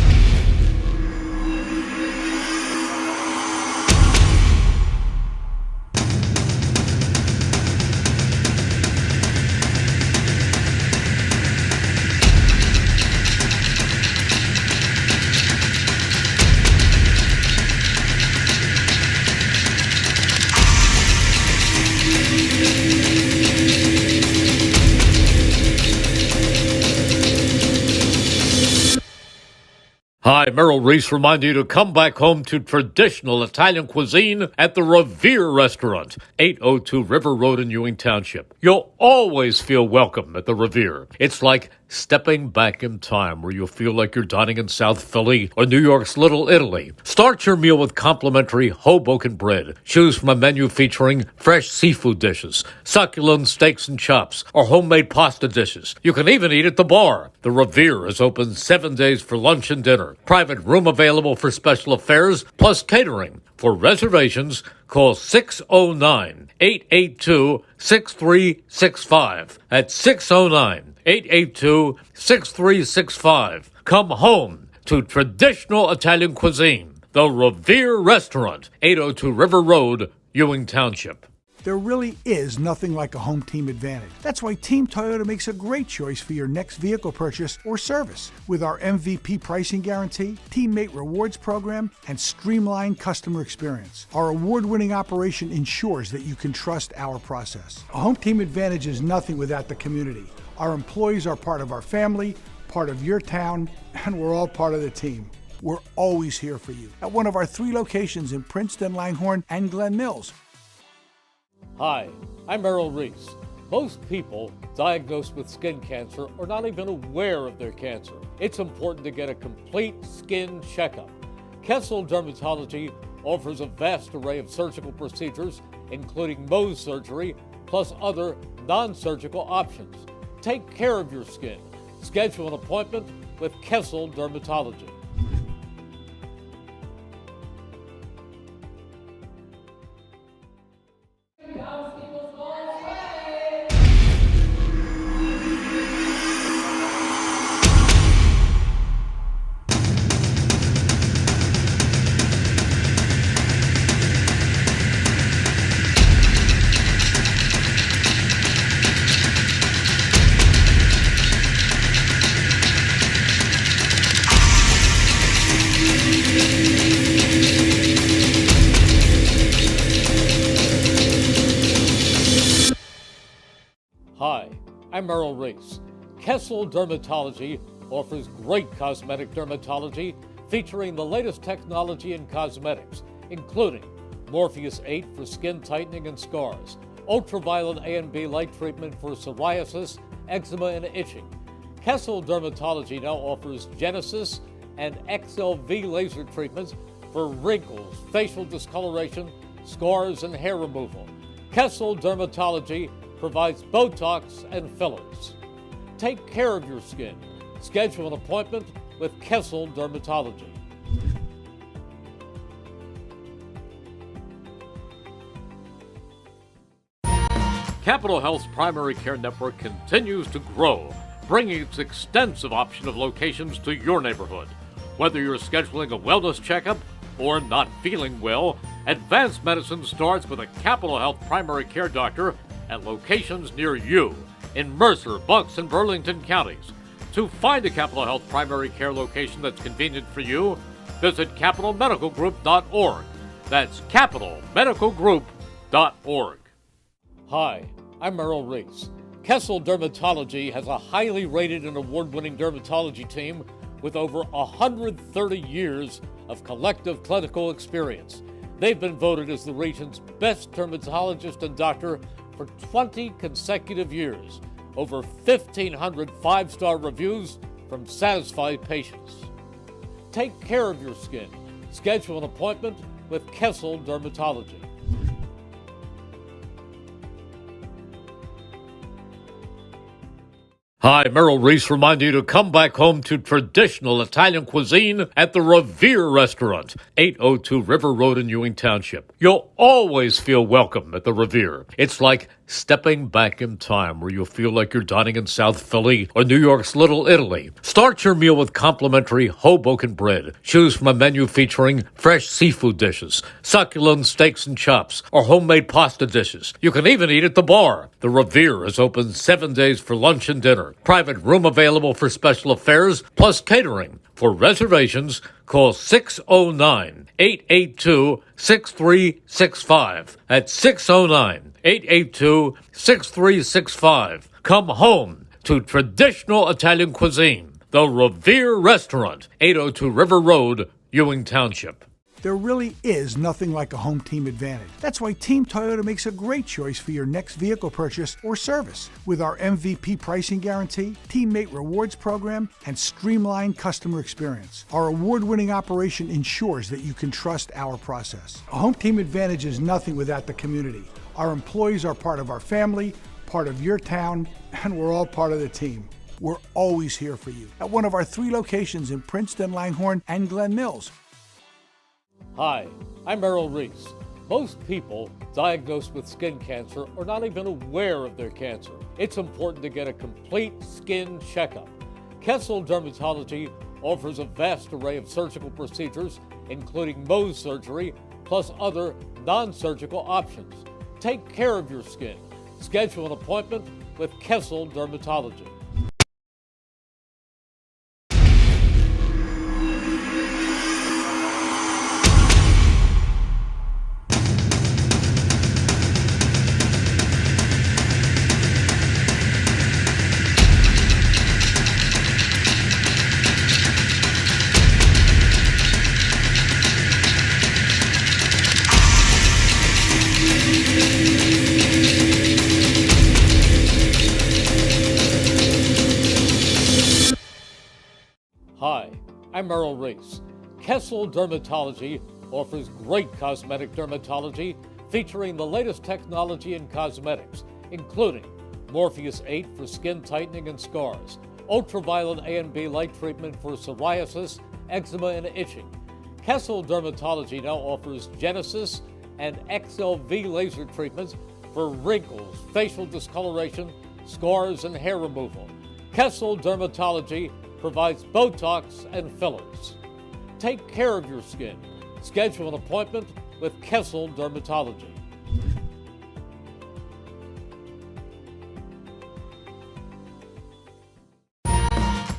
Hi, Merrill Reese reminding you to come back home to traditional Italian cuisine at the Revere Restaurant, 802 River Road in Ewing Township. You'll always feel welcome at the Revere. It's like stepping back in time where you'll feel like you're dining in South Philly or New York's Little Italy. Start your meal with complimentary Hoboken bread. Choose from a menu featuring fresh seafood dishes, succulent steaks and chops, or homemade pasta dishes. You can even eat at the bar. The Revere is open 7 days for lunch and dinner. Private room available for special affairs, plus catering. For reservations, call 609-882-6365. That's 609-882-6365. Come home to traditional Italian cuisine. The Revere Restaurant, 802 River Road, Ewing Township. There really is nothing like a home team advantage. That's why Team Toyota makes a great choice for your next vehicle purchase or service. With our MVP pricing guarantee, teammate rewards program, and streamlined customer experience, our award-winning operation ensures that you can trust our process. A home team advantage is nothing without the community. Our employees are part of our family, part of your town, and we're all part of the team. We're always here for you at one of our 3 locations in Princeton, Langhorne, and Glen Mills. Hi, I'm Merrill Reese. Most people diagnosed with skin cancer are not even aware of their cancer. It's important to get a complete skin checkup. Kessel Dermatology offers a vast array of surgical procedures, including Mohs surgery, plus other non-surgical options. Take care of your skin. Schedule an appointment with Kessel Dermatology. Hi, I'm Merrill Reese. Kessel Dermatology offers great cosmetic dermatology featuring the latest technology in cosmetics, including Morpheus 8 for skin tightening and scars, ultraviolet A and B light treatment for psoriasis, eczema, and itching. Kessel Dermatology now offers Genesis and XLV laser treatments for wrinkles, facial discoloration, scars, and hair removal. Kessel Dermatology provides Botox and fillers. Take care of your skin. Schedule an appointment with Kessel Dermatology. Capital Health's primary care network continues to grow, bringing its extensive option of locations to your neighborhood. Whether you're scheduling a wellness checkup or not feeling well, advanced medicine starts with a Capital Health primary care doctor at locations near you in Mercer, Bucks, and Burlington counties. To find a Capital Health primary care location that's convenient for you, visit capitalmedicalgroup.org. That's capitalmedicalgroup.org. Hi, I'm Merrill Reese. Kessel Dermatology has a highly rated and award-winning dermatology team with over 130 years of collective clinical experience. They've been voted as the region's best dermatologist and doctor for 20 consecutive years. Over 1,500 five-star reviews from satisfied patients. Take care of your skin. Schedule an appointment with Kessel Dermatology. Hi, Merrill Reese reminding you to come back home to traditional Italian cuisine at the Revere Restaurant, 802 River Road in Ewing Township. You'll always feel welcome at the Revere. It's like stepping back in time where you'll feel like you're dining in South Philly or New York's Little Italy. Start your meal with complimentary Hoboken bread. Choose from a menu featuring fresh seafood dishes, succulent steaks and chops, or homemade pasta dishes. You can even eat at the bar. The Revere is open 7 days for lunch and dinner. Private room available for special affairs, plus catering. For reservations, call 609-882-6365. That's 609-882-6365. Come home to traditional Italian cuisine. The Revere Restaurant, 802 River Road, Ewing Township. There really is nothing like a home team advantage. That's why Team Toyota makes a great choice for your next vehicle purchase or service. With our MVP pricing guarantee, teammate rewards program, and streamlined customer experience, our award-winning operation ensures that you can trust our process. A home team advantage is nothing without the community. Our employees are part of our family, part of your town, and we're all part of the team. We're always here for you at one of our 3 locations in Princeton, Langhorne, and Glen Mills. Hi, I'm Merrill Reese. Most people diagnosed with skin cancer are not even aware of their cancer. It's important to get a complete skin checkup. Kessel Dermatology offers a vast array of surgical procedures, including Mohs surgery, plus other non-surgical options. Take care of your skin. Schedule an appointment with Kessel Dermatology. Hi, I'm Merrill Reese. Kessel Dermatology offers great cosmetic dermatology featuring the latest technology in cosmetics, including Morpheus 8 for skin tightening and scars, ultraviolet A and B light treatment for psoriasis, eczema, and itching. Kessel Dermatology now offers Genesis and XLV laser treatments for wrinkles, facial discoloration, scars, and hair removal. Kessel Dermatology provides Botox and fillers. Take care of your skin. Schedule an appointment with Kessel Dermatology.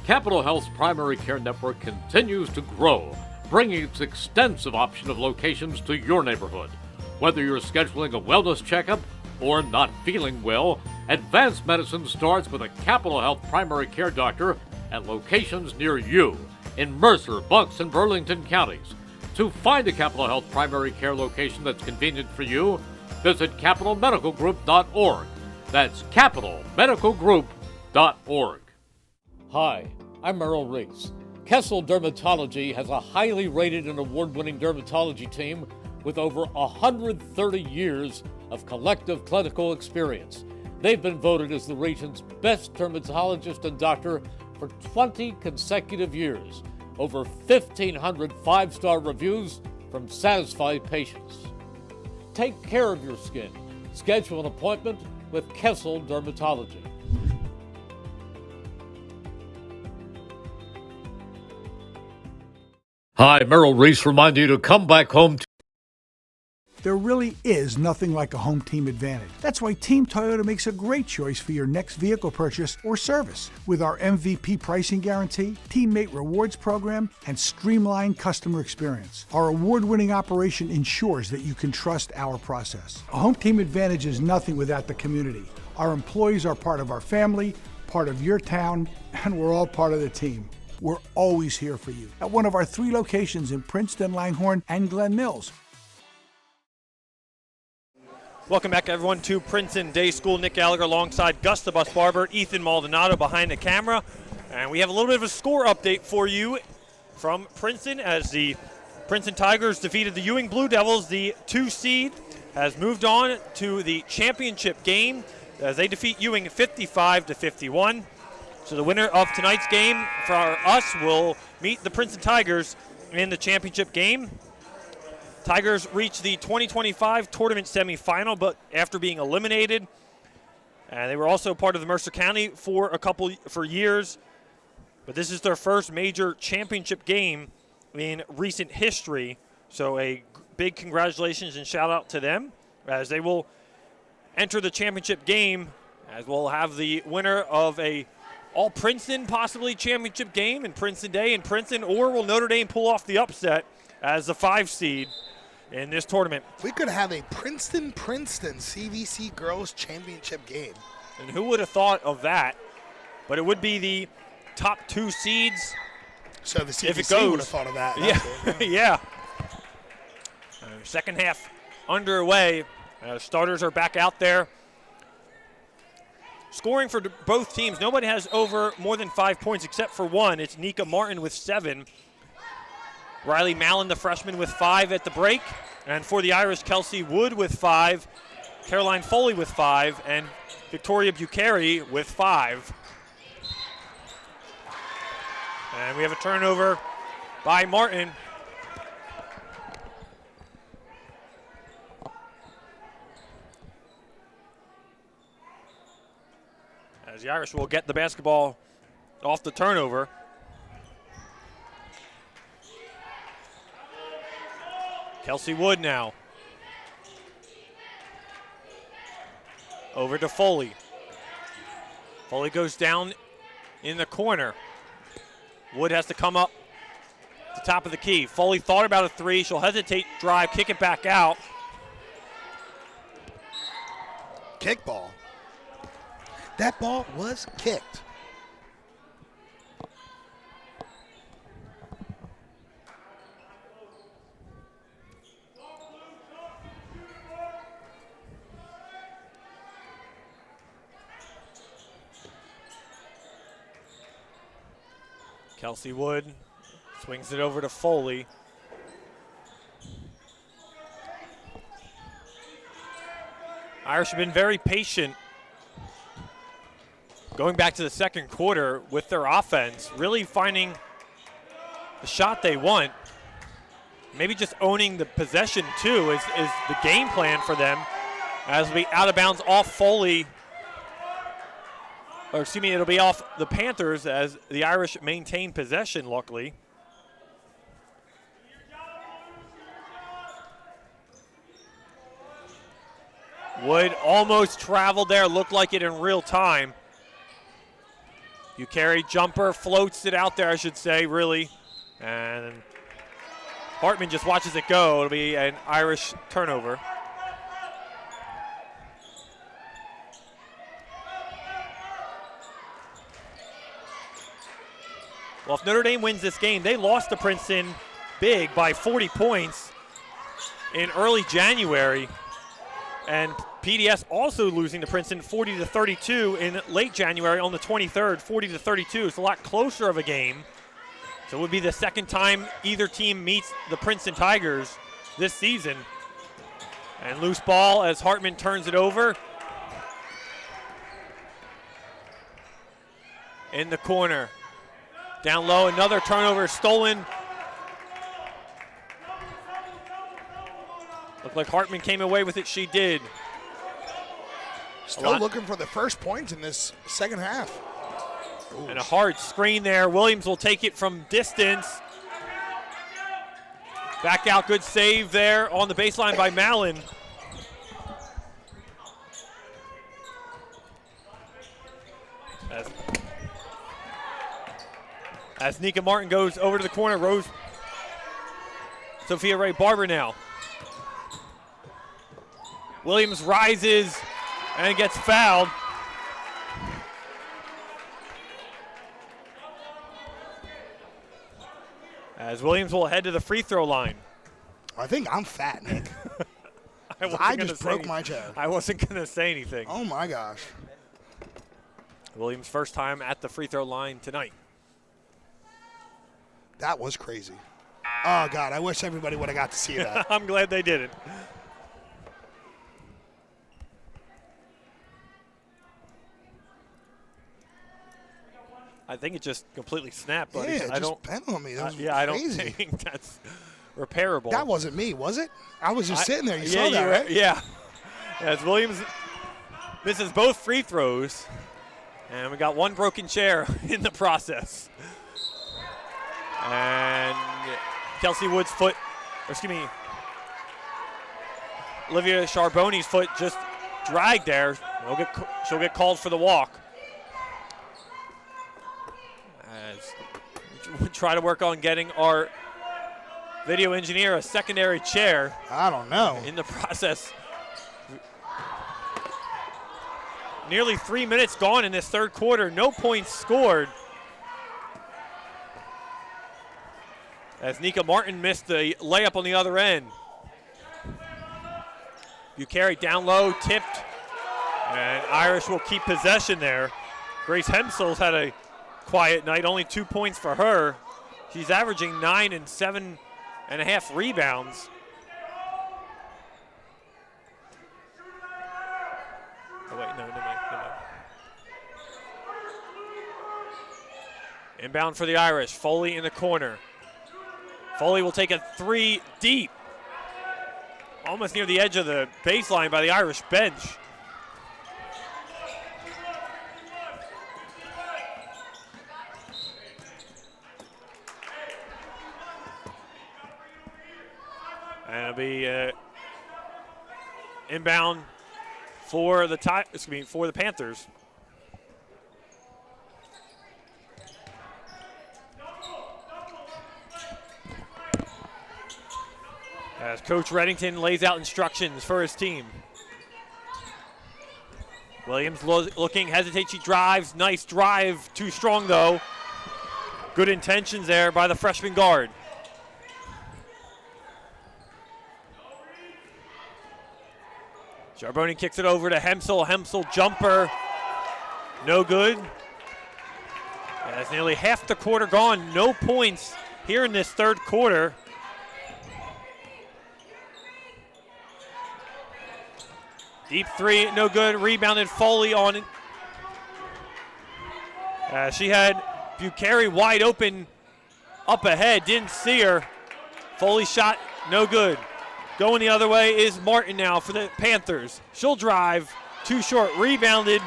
Capital Health's primary care network continues to grow, bringing its extensive option of locations to your neighborhood. Whether you're scheduling a wellness checkup or not feeling well, advanced medicine starts with a Capital Health primary care doctor at locations near you in Mercer, Bucks, and Burlington counties. To find a Capital Health primary care location that's convenient for you, visit capitalmedicalgroup.org. That's capitalmedicalgroup.org. Hi, I'm Merrill Reese. Kessel Dermatology has a highly rated and award-winning dermatology team with over 130 years of collective clinical experience. They've been voted as the region's best dermatologist and doctor for 20 consecutive years. Over 1,500 five-star reviews from satisfied patients. Take care of your skin. Schedule an appointment with Kessel Dermatology. Hi, Merrill Reese reminding you to come back home to There really is nothing like a home team advantage. That's why Team Toyota makes a great choice for your next vehicle purchase or service. With our MVP pricing guarantee, teammate rewards program, and streamlined customer experience, our award-winning operation ensures that you can trust our process. A home team advantage is nothing without the community. Our employees are part of our family, part of your town, and we're all part of the team. We're always here for you at one of our 3 locations in Princeton, Langhorne, and Glen Mills. Welcome back, everyone, to Princeton Day School. Nick Gallagher alongside Gus the Bus Barber, Ethan Maldonado behind the camera. And we have a little bit of a score update for you from Princeton as the Princeton Tigers defeated the Ewing Blue Devils. The 2 seed has moved on to the championship game as they defeat Ewing 55-51. So the winner of tonight's game for us will meet the Princeton Tigers in the championship game. Tigers reached the 2025 tournament semifinal, but after being eliminated, and they were also part of the Mercer County for years. But this is their first major championship game in recent history. So a big congratulations and shout out to them as they will enter the championship game, as we'll have the winner of a all Princeton possibly championship game in Princeton Day in Princeton, or will Notre Dame pull off the upset as the 5 seed in this tournament. We could have a Princeton CVC Girls Championship game. And who would have thought of that? But it would be the top 2 seeds. So the if it CVC goes, would have thought of that. Yeah, yeah. Second half underway. Starters are back out there. Scoring for both teams, nobody has over more than 5 points except for one. It's Nika Martin with 7. Riley Mallon, the freshman, with 5 at the break. And for the Irish, Kelsey Wood with 5. Caroline Foley with 5. And Victoria Bucari with 5. And we have a turnover by Martin. As the Irish will get the basketball off the turnover. Kelsey Wood now. Over to Foley. Foley goes down in the corner. Wood has to come up the top of the key. Foley thought about a 3. She'll hesitate, drive, kick it back out. Kick ball. That ball was kicked. Kelsey Wood swings it over to Foley. Irish have been very patient going back to the second quarter with their offense, really finding the shot they want. Maybe just owning the possession too is the game plan for them, as we out of bounds off Foley. Or excuse me, it'll be off the Panthers as the Irish maintain possession, luckily. Wood almost traveled there, looked like it in real time. Bucari jumper, floats it out there, I should say, really. And Hartman just watches it go. It'll be an Irish turnover. Well, if Notre Dame wins this game, they lost to Princeton big by 40 points in early January. And PDS also losing to Princeton 40-32 in late January on the 23rd, 40-32. It's a lot closer of a game. So it would be the second time either team meets the Princeton Tigers this season. And loose ball as Hartman turns it over. In the corner. Down low, another turnover stolen. Looked like Hartman came away with it. She did. Still looking for the first points in this second half. Ooh. And a hard screen there. Williams will take it from distance. Back out, good save there on the baseline by Mallon. As Nika Martin goes over to the corner, Sophia Ray Barber now. Williams rises and gets fouled. As Williams will head to the free throw line. I think I'm fat, Nick. I just broke my chair. I wasn't going to say anything. Oh, my gosh. Williams' first time at the free throw line tonight. That was crazy. Oh, God, I wish everybody would have got to see that. I'm glad they didn't. I think it just completely snapped, buddy. Yeah, I just bent on me. That was I don't crazy. think that's repairable. That wasn't me, was it? I was just sitting there. You saw that, right? Yeah. As Williams misses both free throws, and we got one broken chair in the process. And Kelsey Wood's foot, Olivia Charbonne's foot just dragged there. She'll get called for the walk. As we try to work on getting our video engineer a secondary chair. I don't know. In the process. Nearly 3 minutes gone in this third quarter. No points scored. As Nika Martin missed the layup on the other end. Bucheri down low, tipped. And Irish will keep possession there. Grace Hemsel's had a quiet night, only 2 points for her. She's averaging 9 and 7.5 rebounds. Oh, wait, no. Inbound for the Irish. Foley in the corner. Foley will take a three deep. Almost near the edge of the baseline by the Irish bench. And it'll be inbound for the Panthers. As Coach Reddington lays out instructions for his team. Williams looking, hesitates, she drives. Nice drive, too strong though. Good intentions there by the freshman guard. Charbonne kicks it over to Hemsel. Hemsel jumper, no good. That's nearly half the quarter gone. No points here in this third quarter. Deep three, no good. Rebounded Foley on it. She had Bucheri wide open up ahead. Didn't see her. Foley shot, no good. Going the other way is Martin now for the Panthers. She'll drive, too short. Rebounded.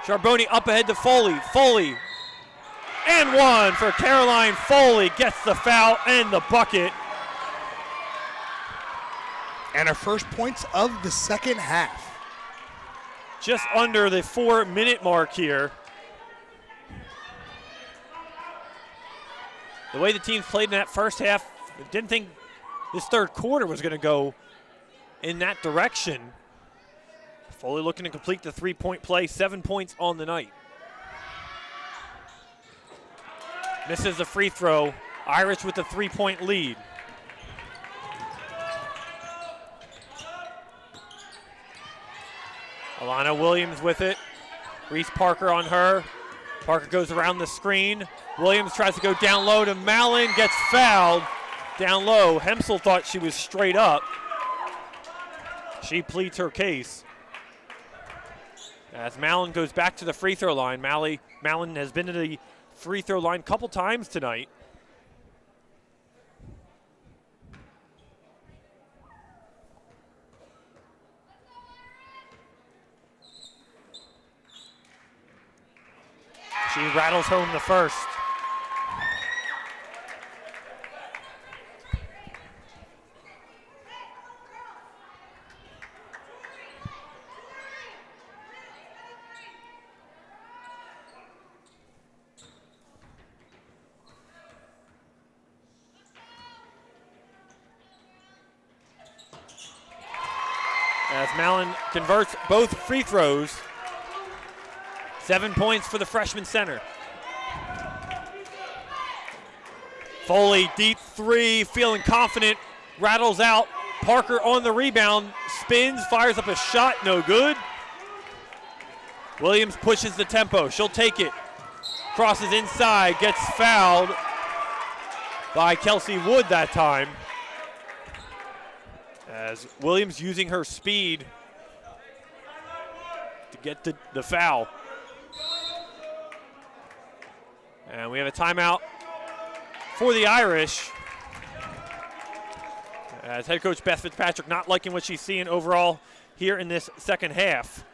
Charbonne up ahead to Foley. Foley. And one for Caroline Foley. Gets the foul and the bucket. And her first points of the second half. Just under the 4-minute mark here. The way the teams played in that first half, didn't think this third quarter was going to go in that direction. Foley looking to complete the three-point play, 7 points on the night. Misses the free throw. Irish with the three-point lead. Alana Williams with it. Reese Parker on her. Parker goes around the screen. Williams tries to go down low to Mallon, gets fouled. Down low, Hemsel thought she was straight up. She pleads her case. As Mallon goes back to the free throw line. Mallon has been to the free throw line a couple times tonight. She rattles home the first. As Mallon converts both free throws. 7 points for the freshman center. Foley, deep three, feeling confident, rattles out Parker on the rebound, spins, fires up a shot, no good. Williams pushes the tempo, she'll take it. Crosses inside, gets fouled by Kelsey Wood that time. As Williams using her speed to get the foul. And we have a timeout for the Irish. As head coach Beth Fitzpatrick not liking what she's seeing overall here in this second half.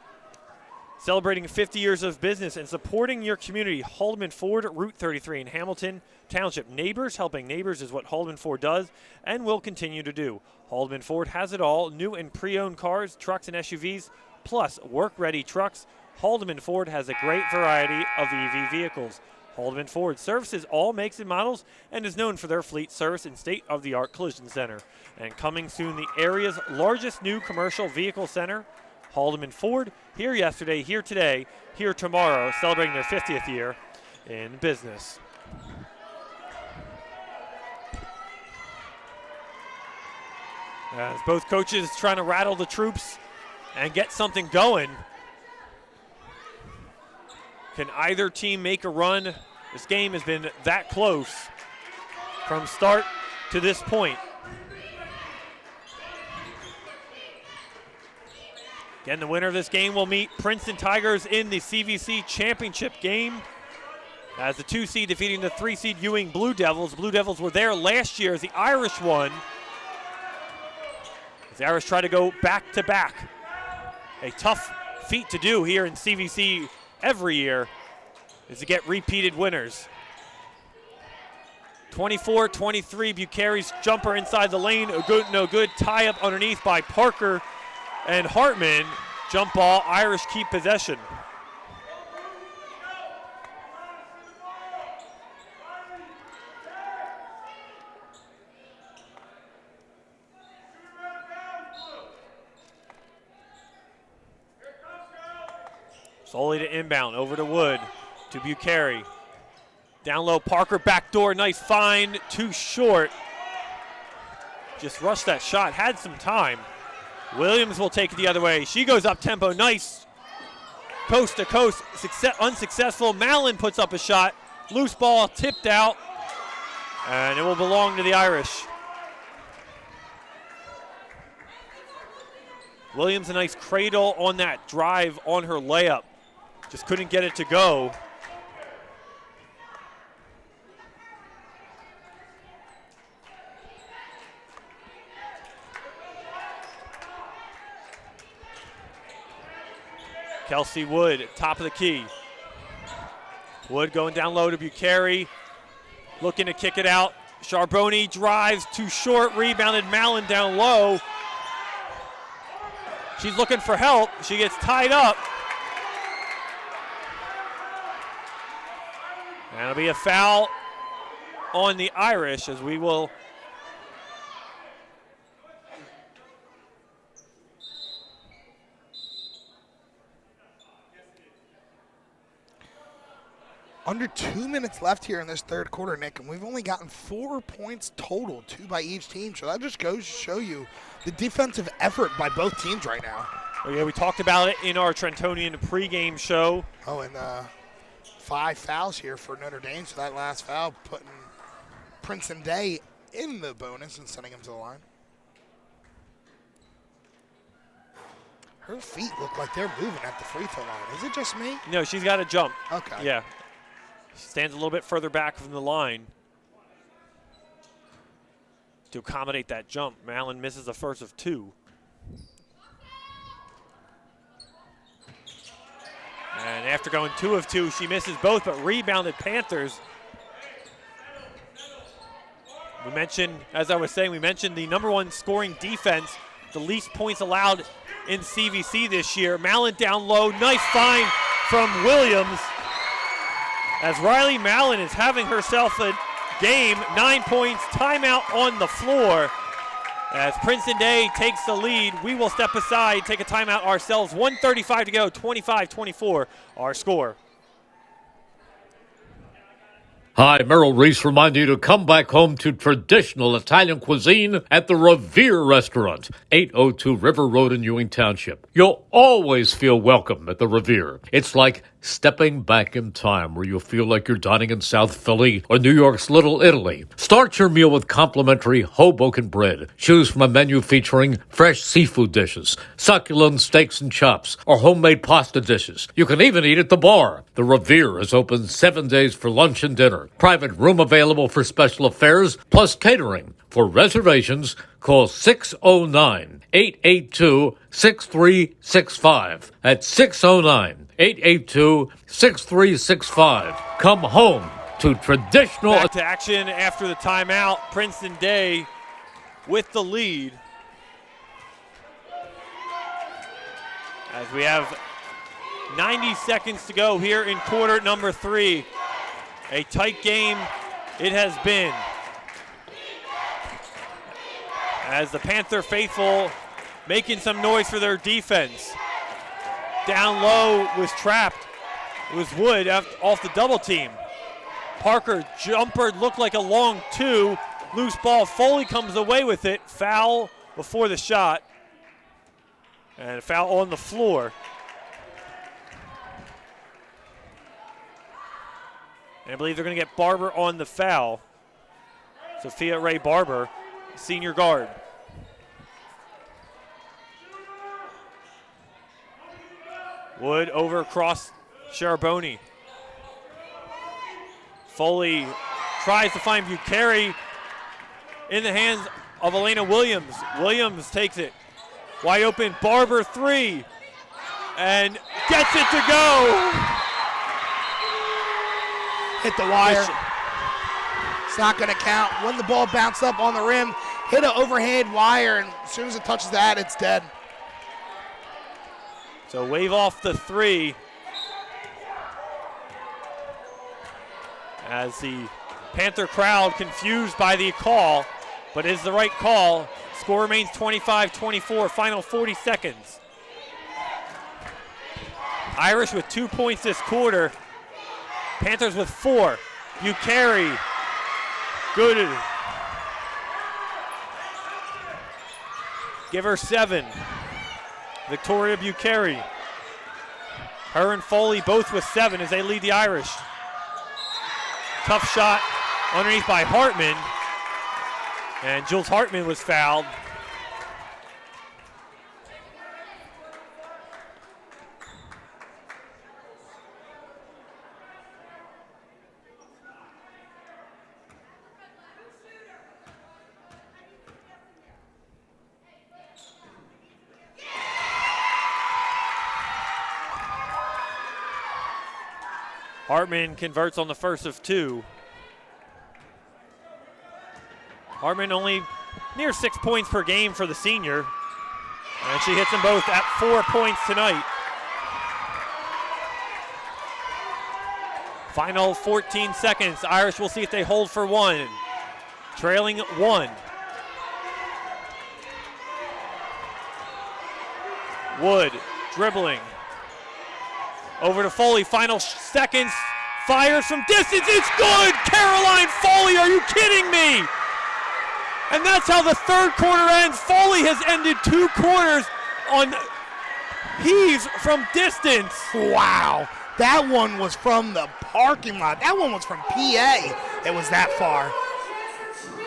Celebrating 50 years of business and supporting your community. Haldeman Ford, Route 33 in Hamilton Township. Neighbors helping neighbors is what Haldeman Ford does and will continue to do. Haldeman Ford has it all. New and pre-owned cars, trucks, and SUVs, plus work-ready trucks. Haldeman Ford has a great variety of EV vehicles. Haldeman Ford services all makes and models and is known for their fleet service and state-of-the-art collision center. And coming soon, the area's largest new commercial vehicle center. Haldeman Ford, here yesterday, here today, here tomorrow, celebrating their 50th year in business. As both coaches trying to rattle the troops and get something going. Can either team make a run? This game has been that close from start to this point. Again, the winner of this game will meet Princeton Tigers in the CVC championship game. As the 2 seed defeating the 3 seed Ewing Blue Devils. Blue Devils were there last year as the Irish won. As the Irish try to go back to back. A tough feat to do here in CVC every year is to get repeated winners. 24-23, Bucheri's jumper inside the lane, no good. Tie up underneath by Parker and Hartman. Jump ball, Irish keep possession. Solely to inbound, over to Wood, to Bucheri. Down low, Parker, backdoor, nice find, too short. Just rushed that shot, had some time. Williams will take it the other way. She goes up tempo, nice. Coast to coast, unsuccessful. Mallon puts up a shot. Loose ball, tipped out. And it will belong to the Irish. Williams, a nice cradle on that drive on her layup. Just couldn't get it to go. Kelsey Wood, top of the key. Wood going down low to Bucheri. Looking to kick it out. Charbonne drives, too short, rebounded Mallon down low. She's looking for help. She gets tied up. And it'll be a foul on the Irish as we will under 2 minutes left here in this third quarter, Nick, and we've only gotten 4 points total, 2 by each team. So that just goes to show you the defensive effort by both teams right now. Oh yeah, we talked about it in our Trentonian pregame show. Oh, and 5 fouls here for Notre Dame. So that last foul putting Princeton Day in the bonus and sending him to the line. Her feet look like they're moving at the free throw line. Is it just me? No, she's got to jump. Okay. Yeah. She stands a little bit further back from the line to accommodate that jump. Mallon misses the first of 2. And after going 2 of 2, she misses both, but rebounded Panthers. We mentioned, as I was saying, we mentioned the #1 scoring defense, the least points allowed in CVC this year. Mallon down low, nice find from Williams. As Riley Mallon is having herself a game, 9 points, timeout on the floor. As Princeton Day takes the lead, we will step aside, take a timeout ourselves. 1:35 to go, 25-24, our score. Hi, Merrill Reese reminding you to come back home to traditional Italian cuisine at the Revere Restaurant, 802 River Road in Ewing Township. You'll always feel welcome at the Revere. It's like stepping back in time where you'll feel like you're dining in South Philly or New York's Little Italy. Start your meal with complimentary Hoboken bread. Choose from a menu featuring fresh seafood dishes, succulent steaks and chops, or homemade pasta dishes. You can even eat at the bar. The Revere is open 7 days for lunch and dinner. Private room available for special affairs, plus catering. For reservations, call 609-882-6365. That's 609-882-6365. Come home to traditional... Back to action after the timeout. Princeton Day with the lead. As we have 90 seconds to go here in quarter number 3. A tight game it has been. As the Panther faithful making some noise for their defense. Down low was trapped. It was Wood off the double team. Parker jumper looked like a long 2. Loose ball. Foley comes away with it. Foul before the shot. And a foul on the floor. And I believe they're going to get Barber on the foul. Sophia Ray Barber, senior guard. Wood over across Sharaboni. Foley tries to find Bucheri in the hands of Elena Williams. Williams takes it. Wide open, Barber 3. And gets it to go. Hit the wire. It's not going to count. When the ball bounced up on the rim, hit an overhead wire, and as soon as it touches that, it's dead. So wave off the 3. As the Panther crowd confused by the call, but it is the right call. Score remains 25-24, final 40 seconds. Irish with 2 points this quarter. Panthers with 4. Bucheri, good. Give her 7. Victoria Bucheri. Her and Foley both with 7 as they lead the Irish. Tough shot underneath by Hartman. And Jules Hartman was fouled. Hartman converts on the first of 2. Hartman only near 6 points per game for the senior. And she hits them both at 4 points tonight. Final 14 seconds. Irish will see if they hold for 1. Trailing 1. Wood dribbling. Over to Foley, final seconds, fires from distance, it's good! Caroline Foley, are you kidding me? And that's how the third quarter ends. Foley has ended 2 quarters on heaves from distance. Wow, that one was from the parking lot. That one was from PA. It was that far.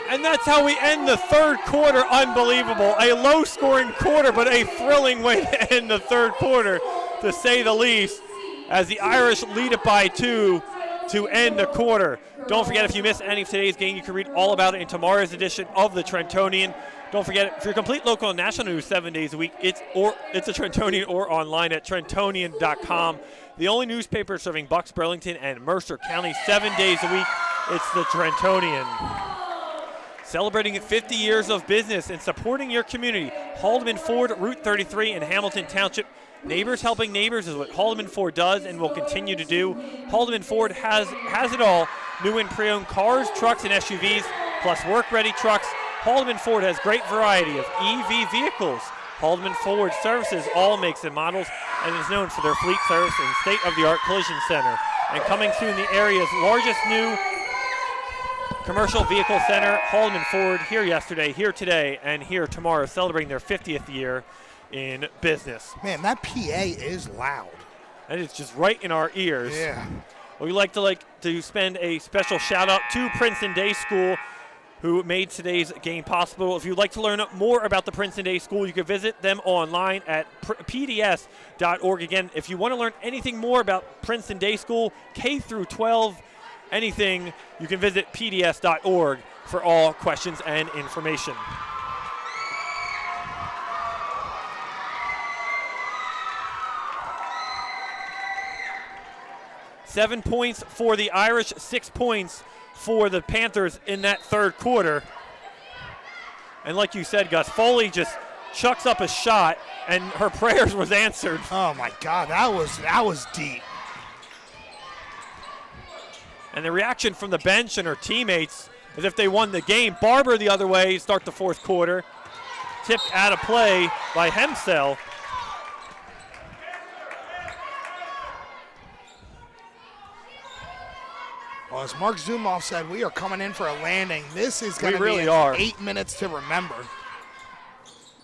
And that's how we end the third quarter. Unbelievable. A low-scoring quarter, but a thrilling way to end the third quarter, to say the least, as the Irish lead it by 2 to end the quarter. Don't forget, if you missed any of today's game, you can read all about it in tomorrow's edition of the Trentonian. Don't forget, for complete local and national news 7 days a week, it's a Trentonian or online at Trentonian.com. The only newspaper serving Bucks, Burlington, and Mercer County 7 days a week, it's the Trentonian. Celebrating 50 years of business and supporting your community, Haldeman Ford, Route 33 in Hamilton Township. Neighbors helping neighbors is what Haldeman Ford does and will continue to do. Haldeman Ford has it all. New and pre-owned cars, trucks, and SUVs, plus work-ready trucks. Haldeman Ford has great variety of EV vehicles. Haldeman Ford services all makes and models and is known for their fleet service and state-of-the-art collision center. And coming soon, the area's largest new Commercial Vehicle Center, Haldeman Ford, here yesterday, here today, and here tomorrow, celebrating their 50th year in business. Man, that PA is loud. And it's just right in our ears. Yeah. We'd like to spend a special shout out to Princeton Day School, who made today's game possible. If you'd like to learn more about the Princeton Day School, you can visit them online at pds.org. Again, if you want to learn anything more about Princeton Day School, K through 12, anything, you can visit pds.org for all questions and information. Seven points for the Irish, 6 points for the Panthers in that third quarter. And like you said, Gus, Foley just chucks up a shot, and her prayers was answered. Oh my God, that was deep. And the reaction from the bench and her teammates as if they won the game. Barber the other way, start the fourth quarter. Tipped out of play by Hemsell. Well, as Mark Zumoff said, we are coming in for a landing. This is going to really be are. 8 minutes to remember.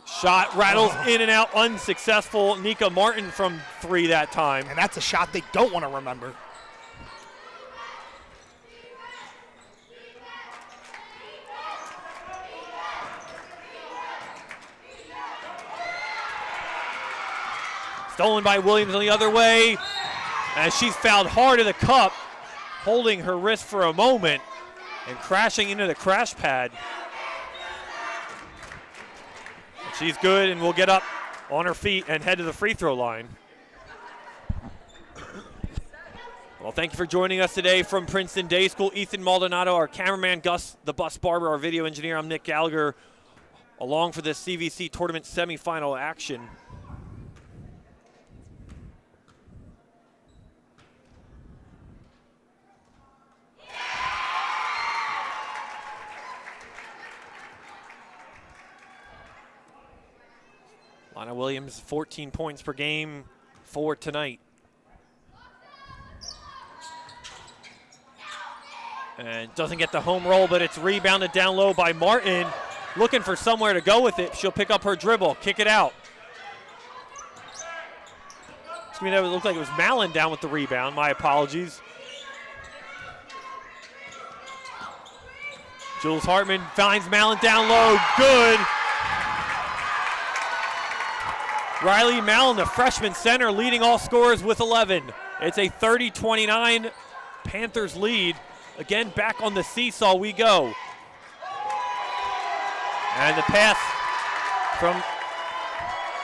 Shot rattles in and out, unsuccessful. Nika Martin from 3 that time. And that's a shot they don't want to remember. Stolen by Williams on the other way. As she's fouled hard in the cup, holding her wrist for a moment and crashing into the crash pad. She's good and will get up on her feet and head to the free throw line. Well, thank you for joining us today from Princeton Day School. Ethan Maldonado, our cameraman, Gus the Bus Barber, our video engineer. I'm Nick Gallagher, along for this CVC tournament semifinal action. Lana Williams, 14 points per game for tonight. And doesn't get the home roll, but it's rebounded down low by Martin. Looking for somewhere to go with it. She'll pick up her dribble, kick it out. Excuse me, that looked like it was Mallon down with the rebound. My apologies. Jules Hartman finds Mallon down low. Good. Riley Mallon, the freshman center, leading all scorers with 11. It's a 30-29 Panthers lead. Again, back on the seesaw we go. And the pass from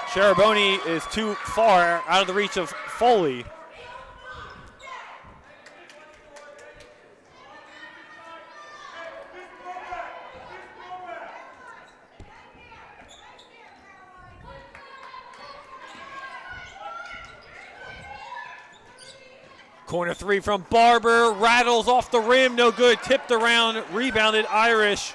Cheruboni is too far, out of the reach of Foley. Corner 3 from Barber, rattles off the rim, no good, tipped around, rebounded Irish.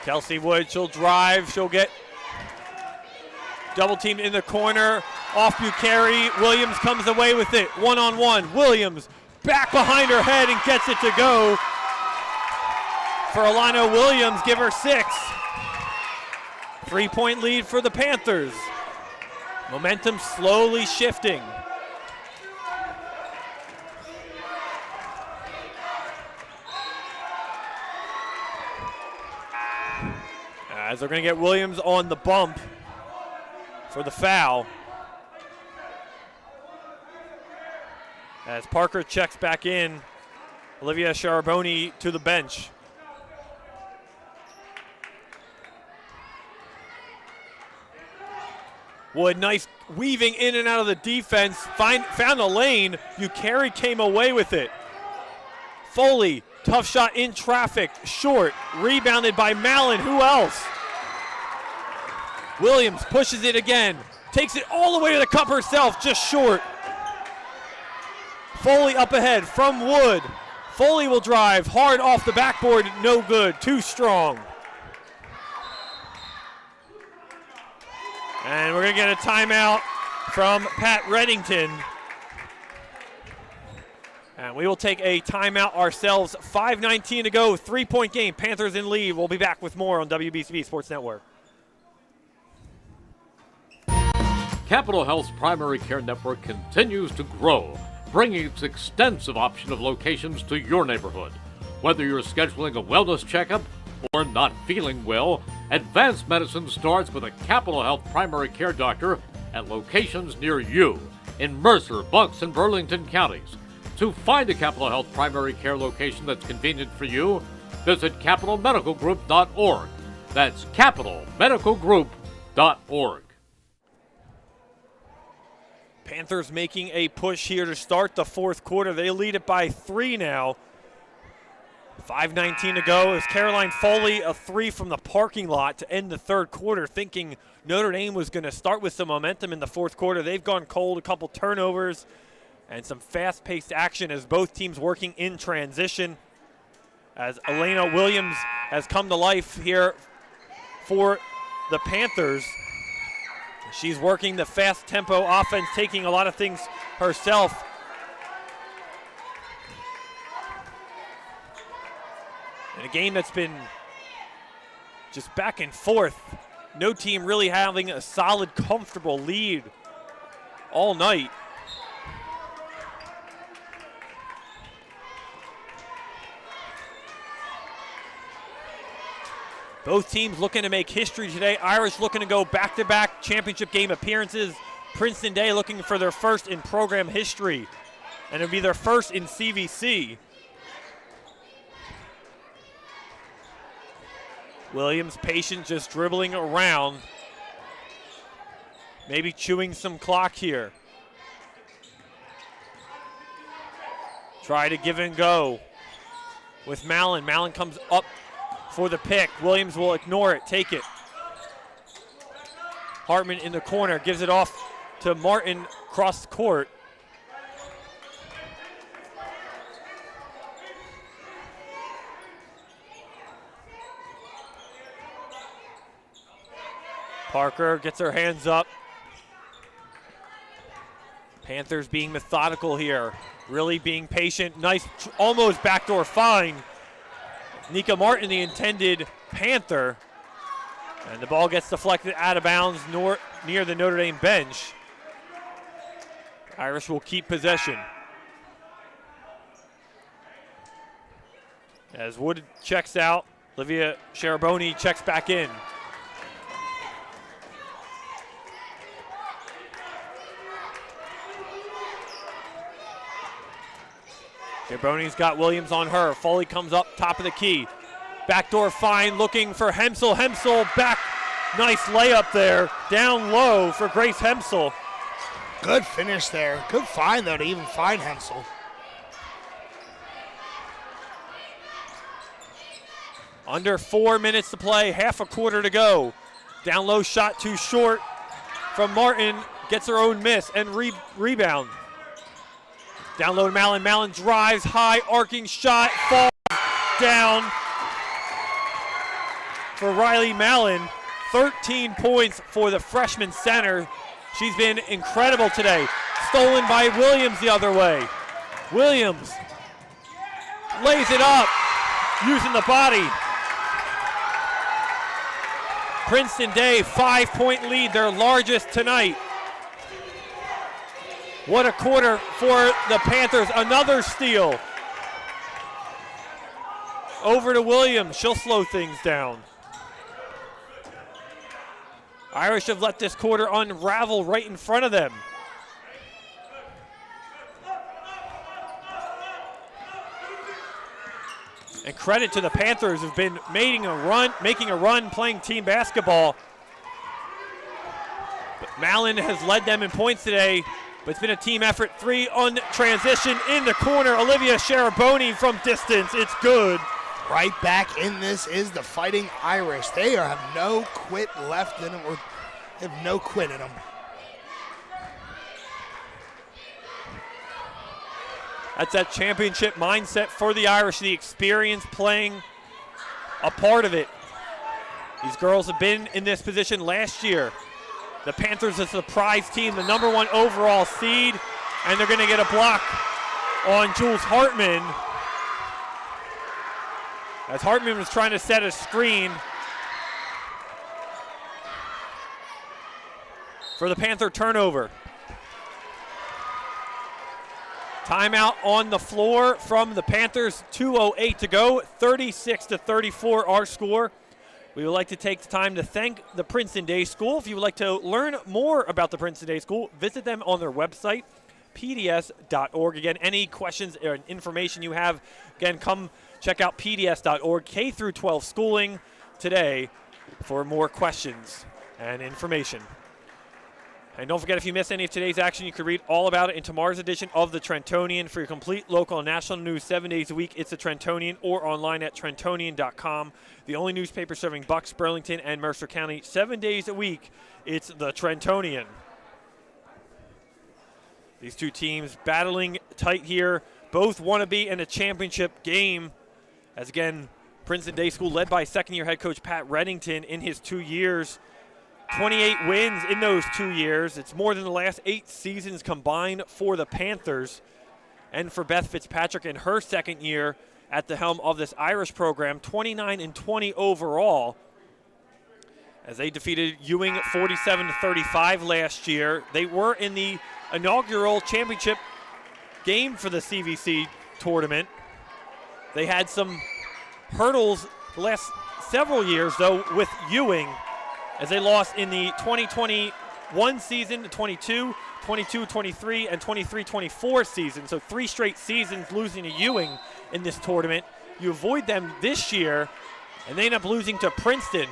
Kelsey Wood, she'll drive, she'll get double teamed in the corner, off Bucheri, Williams comes away with it, one-on-one, Williams back behind her head and gets it to go. For Alana Williams, give her 6. 3-point lead for the Panthers. Momentum slowly shifting. As they're going to get Williams on the bump for the foul. As Parker checks back in, Olivia Cheruboni to the bench. Wood, nice weaving in and out of the defense. Found a lane. Bucheri came away with it. Foley, tough shot in traffic, short. Rebounded by Mallon. Who else? Williams pushes it again. Takes it all the way to the cup herself, just short. Foley up ahead from Wood. Foley will drive hard off the backboard. No good. Too strong. And we're going to get a timeout from Pat Reddington. And we will take a timeout ourselves. 5:19 to go, 3-point game. Panthers in lead. We'll be back with more on WBCB Sports Network. Capital Health's primary care network continues to grow, bringing its extensive option of locations to your neighborhood. Whether you're scheduling a wellness checkup or not feeling well, advanced medicine starts with a Capital Health primary care doctor at locations near you in Mercer, Bucks, and Burlington counties. To find a Capital Health primary care location that's convenient for you, visit capitalmedicalgroup.org. That's capitalmedicalgroup.org. Panthers making a push here to start the fourth quarter. They lead it by 3 now. 5:19 to go as Caroline Foley, a 3 from the parking lot to end the third quarter, thinking Notre Dame was going to start with some momentum in the fourth quarter. They've gone cold, a couple turnovers, and some fast-paced action as both teams working in transition. As Elena Williams has come to life here for the Panthers. She's working the fast tempo offense, taking a lot of things herself. In a game that's been just back and forth. No team really having a solid, comfortable lead all night. Both teams looking to make history today. Irish looking to go back-to-back championship game appearances. Princeton Day looking for their first in program history. And it'll be their first in CVC. Williams patient, just dribbling around. Maybe chewing some clock here. Try to give and go with Mallon. Mallon comes up for the pick. Williams will ignore it, take it. Hartman in the corner, gives it off to Martin across the court. Parker gets her hands up. Panthers being methodical here, really being patient. Nice, almost backdoor find. Nika Martin, the intended Panther. And the ball gets deflected out of bounds near the Notre Dame bench. Irish will keep possession. As Wood checks out, Olivia Sharaboni checks back in. Sharaboni's got Williams on her. Foley comes up top of the key. Backdoor find looking for Hemsel. Hemsel back. Nice layup there. Down low for Grace Hemsel. Good finish there. Good find, though, to even find Hemsel. Under 4 minutes to play. Half a quarter to go. Down low shot too short from Martin. Gets her own miss and rebound. Down low to Mallon. Mallon drives high, arcing shot, falls down for Riley Mallon. 13 points for the freshman center. She's been incredible today. Stolen by Williams the other way. Williams lays it up, using the body. Princeton Day, 5-point lead, their largest tonight. What a quarter for the Panthers. Another steal. Over to Williams. She'll slow things down. Irish have let this quarter unravel right in front of them. And credit to the Panthers who've been making a run, playing team basketball. But Mallon has led them in points today. But it's been a team effort. 3 on transition in the corner. Olivia Sharaboni from distance. It's good. Right back in this is the Fighting Irish. They have no quit left in them, or they have no quit in them. That's that championship mindset for the Irish. The experience playing a part of it. These girls have been in this position last year. The Panthers, a surprise team, the number 1 overall seed, and they're going to get a block on Jules Hartman. As Hartman was trying to set a screen for the Panther turnover. Timeout on the floor from the Panthers, 2:08 to go, 36-34 our score. We would like to take the time to thank the Princeton Day School. If you would like to learn more about the Princeton Day School, visit them on their website, pds.org. Again, any questions or information you have, again, come check out pds.org, K through 12 schooling today for more questions and information. And don't forget, if you miss any of today's action, you can read all about it in tomorrow's edition of the Trentonian. For your complete local and national news 7 days a week, it's the Trentonian or online at trentonian.com. The only newspaper serving Bucks, Burlington, and Mercer County 7 days a week, it's the Trentonian. These two teams battling tight here. Both want to be in a championship game. As again, Princeton Day School led by second-year head coach Pat Reddington in his 2 years. 28 wins in those 2 years. It's more than the last 8 seasons combined for the Panthers. And for Beth Fitzpatrick in her second year at the helm of this Irish program, 29-20 overall. As they defeated Ewing 47-35 last year. They were in the inaugural championship game for the CVC tournament. They had some hurdles the last several years, though, with Ewing, as they lost in the 2021 season, the 22, 22-23, and 23-24 season. So 3 straight seasons losing to Ewing in this tournament. You avoid them this year, and they end up losing to Princeton.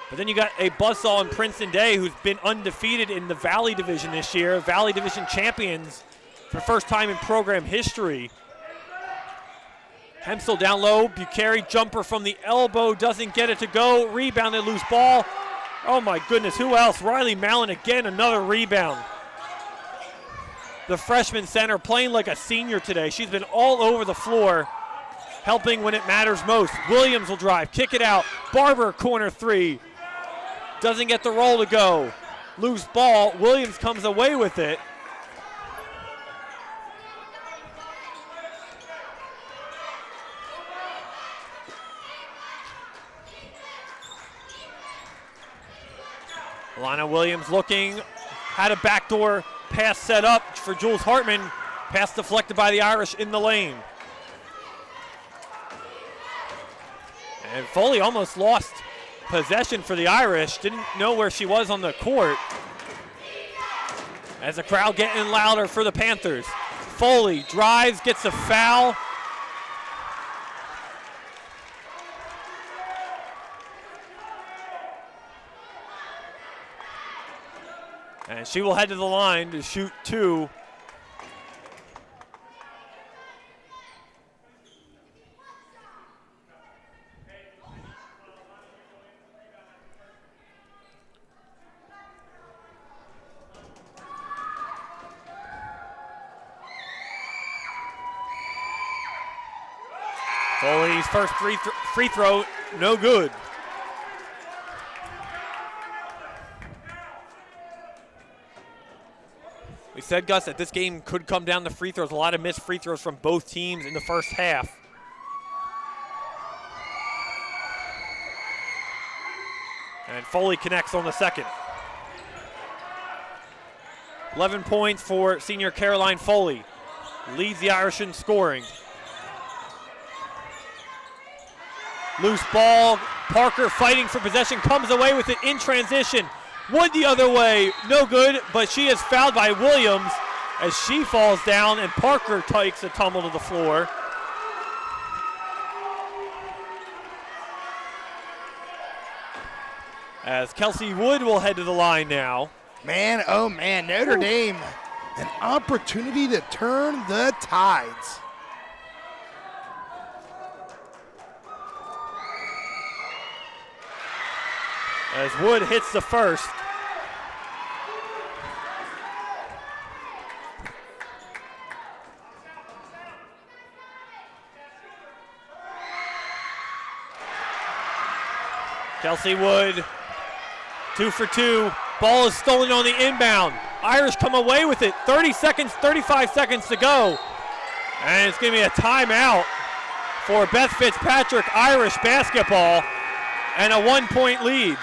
But then you got a buzzsaw in Princeton Day, who's been undefeated in the Valley Division this year. Valley Division champions for the first time in program history. Hempsel down low, Bucheri jumper from the elbow, doesn't get it to go. Rebounded, loose ball. Oh my goodness, who else? Riley Mallon again, another rebound. The freshman center playing like a senior today. She's been all over the floor, helping when it matters most. Williams will drive, kick it out. Barber, corner 3. Doesn't get the roll to go. Loose ball, Williams comes away with it. Alana Williams looking, had a backdoor pass set up for Jules Hartman. Pass deflected by the Irish in the lane. And Foley almost lost possession for the Irish. Didn't know where she was on the court. As the crowd getting louder for the Panthers. Foley drives, gets a foul. And she will head to the line to shoot 2. Foley's first free throw, no good. We said, Gus, that this game could come down to free throws. A lot of missed free throws from both teams in the first half. And Foley connects on the second. 11 points for senior Caroline Foley. Leads the Irish in scoring. Loose ball. Parker fighting for possession. Comes away with it in transition. Wood the other way, no good, but she is fouled by Williams as she falls down and Parker takes a tumble to the floor. As Kelsey Wood will head to the line now. Man, oh man, Notre Dame, an opportunity to turn the tides. As Wood hits the first. Kelsey Wood, 2 for 2 Ball is stolen on the inbound. Irish come away with it. 35 seconds to go. And it's going to be a timeout for Beth Fitzpatrick Irish basketball and a 1-point lead.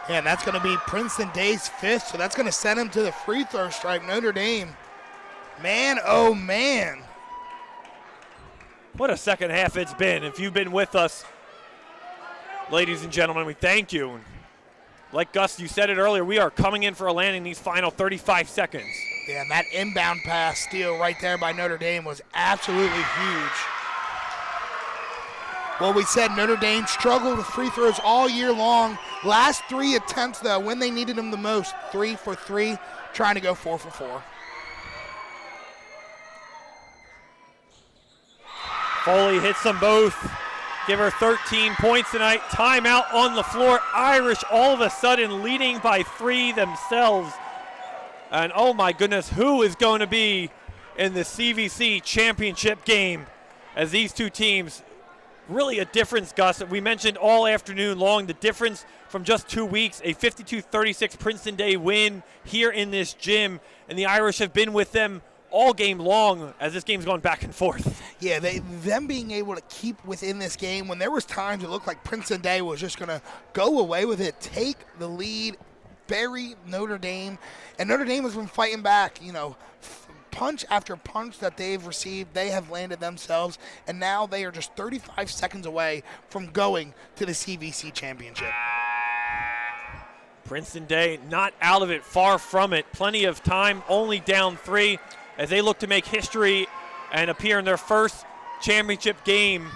And that's going to be Princeton Day's 5th, so that's going to send him to the free throw stripe. Notre Dame, man, oh man. What a second half it's been. If you've been with us, ladies and gentlemen, we thank you. Like Gus, you said it earlier, we are coming in for a landing these final 35 seconds. Yeah, and that inbound pass steal right there by Notre Dame was absolutely huge. Well, we said Notre Dame struggled with free throws all year long. Last 3 attempts, though, when they needed them the most, 3 for 3, trying to go 4 for 4. Foley hits them both. Give her 13 points tonight. Timeout on the floor. Irish all of a sudden leading by 3 themselves. And oh my goodness, who is going to be in the CVC championship game as these two teams, really a difference, Gus. We mentioned all afternoon long the difference from just 2 weeks, a 52-36 Princeton Day win here in this gym, and the Irish have been with them all game long as this game's gone back and forth. Yeah, them being able to keep within this game when there was times it looked like Princeton Day was just going to go away with it, take the lead, bury Notre Dame, and Notre Dame has been fighting back, punch after punch that they've received, they have landed themselves, and now they are just 35 seconds away from going to the CVC championship. Princeton Day not out of it, far from it. Plenty of time, only down 3 as they look to make history and appear in their first championship game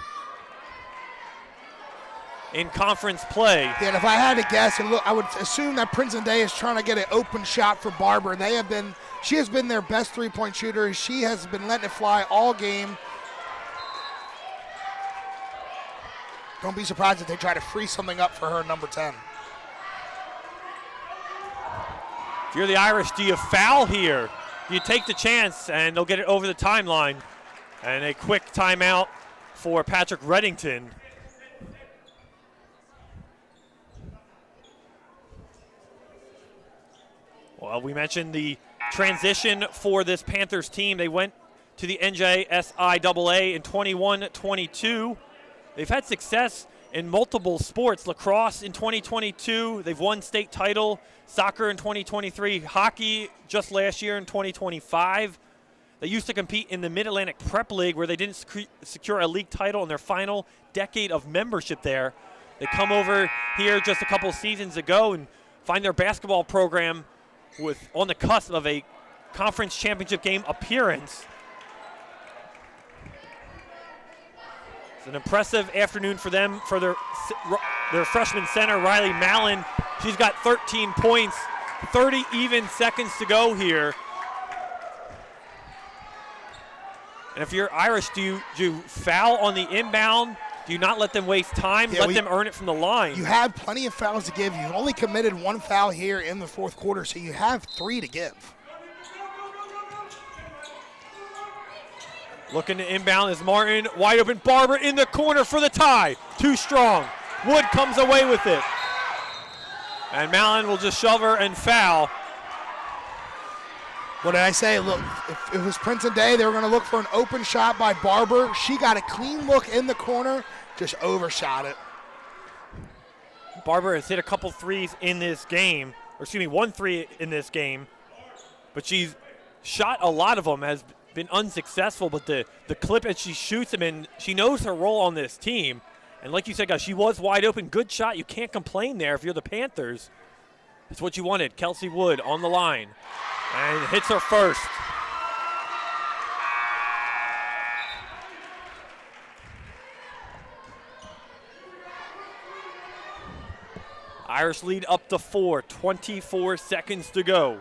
in conference play. Yeah, and if I had to guess, I would assume that Princeton Day is trying to get an open shot for Barber. She has been their best three-point shooter. She has been letting it fly all game. Don't be surprised if they try to free something up for her, number 10. If you're the Irish, do you foul here? You take the chance, and they'll get it over the timeline. And a quick timeout for Patrick Reddington. Well, we mentioned the transition for this Panthers team. They went to the NJSIAA in 21-22. They've had success in multiple sports. Lacrosse in 2022. They've won state title. Soccer in 2023. Hockey just last year in 2025. They used to compete in the Mid-Atlantic Prep League where they didn't secure a league title in their final decade of membership there. They come over here just a couple seasons ago and find their basketball program on the cusp of a conference championship game appearance. It's an impressive afternoon for them, for their freshman center, Riley Mallon. She's got 13 points, 30 even seconds to go here. And if you're Irish, do you foul on the inbound? Do you not let them waste time? Let them earn it from the line. You have plenty of fouls to give. You've only committed 1 foul here in the fourth quarter, so you have 3 to give. Looking to inbound is Martin. Wide open. Barber in the corner for the tie. Too strong. Wood comes away with it. And Mallon will just shove her and foul. What did I say? Look, if it was Princeton Day, they were going to look for an open shot by Barber. She got a clean look in the corner, just overshot it. Barber has hit a couple threes in this game, or excuse me, 1 3 in this game, but she's shot a lot of them, has been unsuccessful, but the clip that she shoots them in, she knows her role on this team. And like you said, guys, she was wide open. Good shot. You can't complain there if you're the Panthers. That's what you wanted. Kelsey Wood on the line. And hits her first. Irish lead up to 4, 24 seconds to go.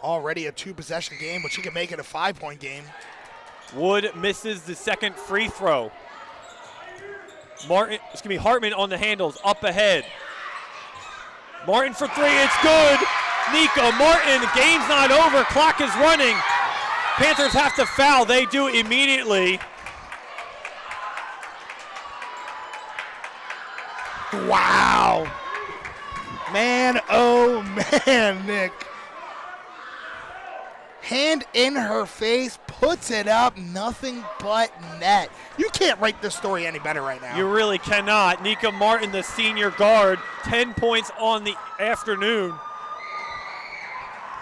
Already a 2-possession game, but she can make it a 5-point game. Wood misses the second free throw. Hartman on the handles, up ahead. Martin for 3, it's good. Nico Martin, game's not over, clock is running. Panthers have to foul, they do immediately. Wow. Man, oh man, Nick. Hand in her face, puts it up, nothing but net. You can't write this story any better right now. You really cannot. Nico Martin, the senior guard, 10 points on the afternoon.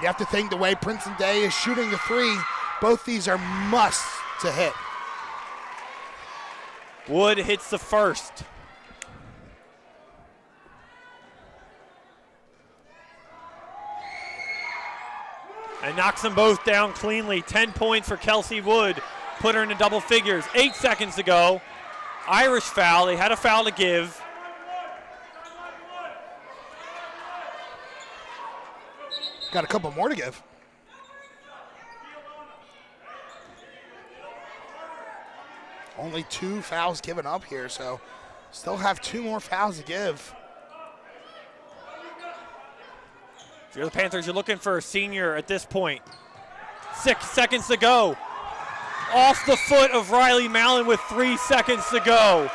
You have to think the way Princeton Day is shooting the three, both these are musts to hit. Wood hits the first. And knocks them both down cleanly. 10 points for Kelsey Wood. Put her into double figures. 8 seconds to go. Irish foul. They had a foul to give. Got a couple more to give. Only 2 fouls given up here, so still have 2 more fouls to give. If you're the Panthers, you're looking for a senior at this point. 6 seconds to go. Off the foot of Riley Mallon with 3 seconds to go.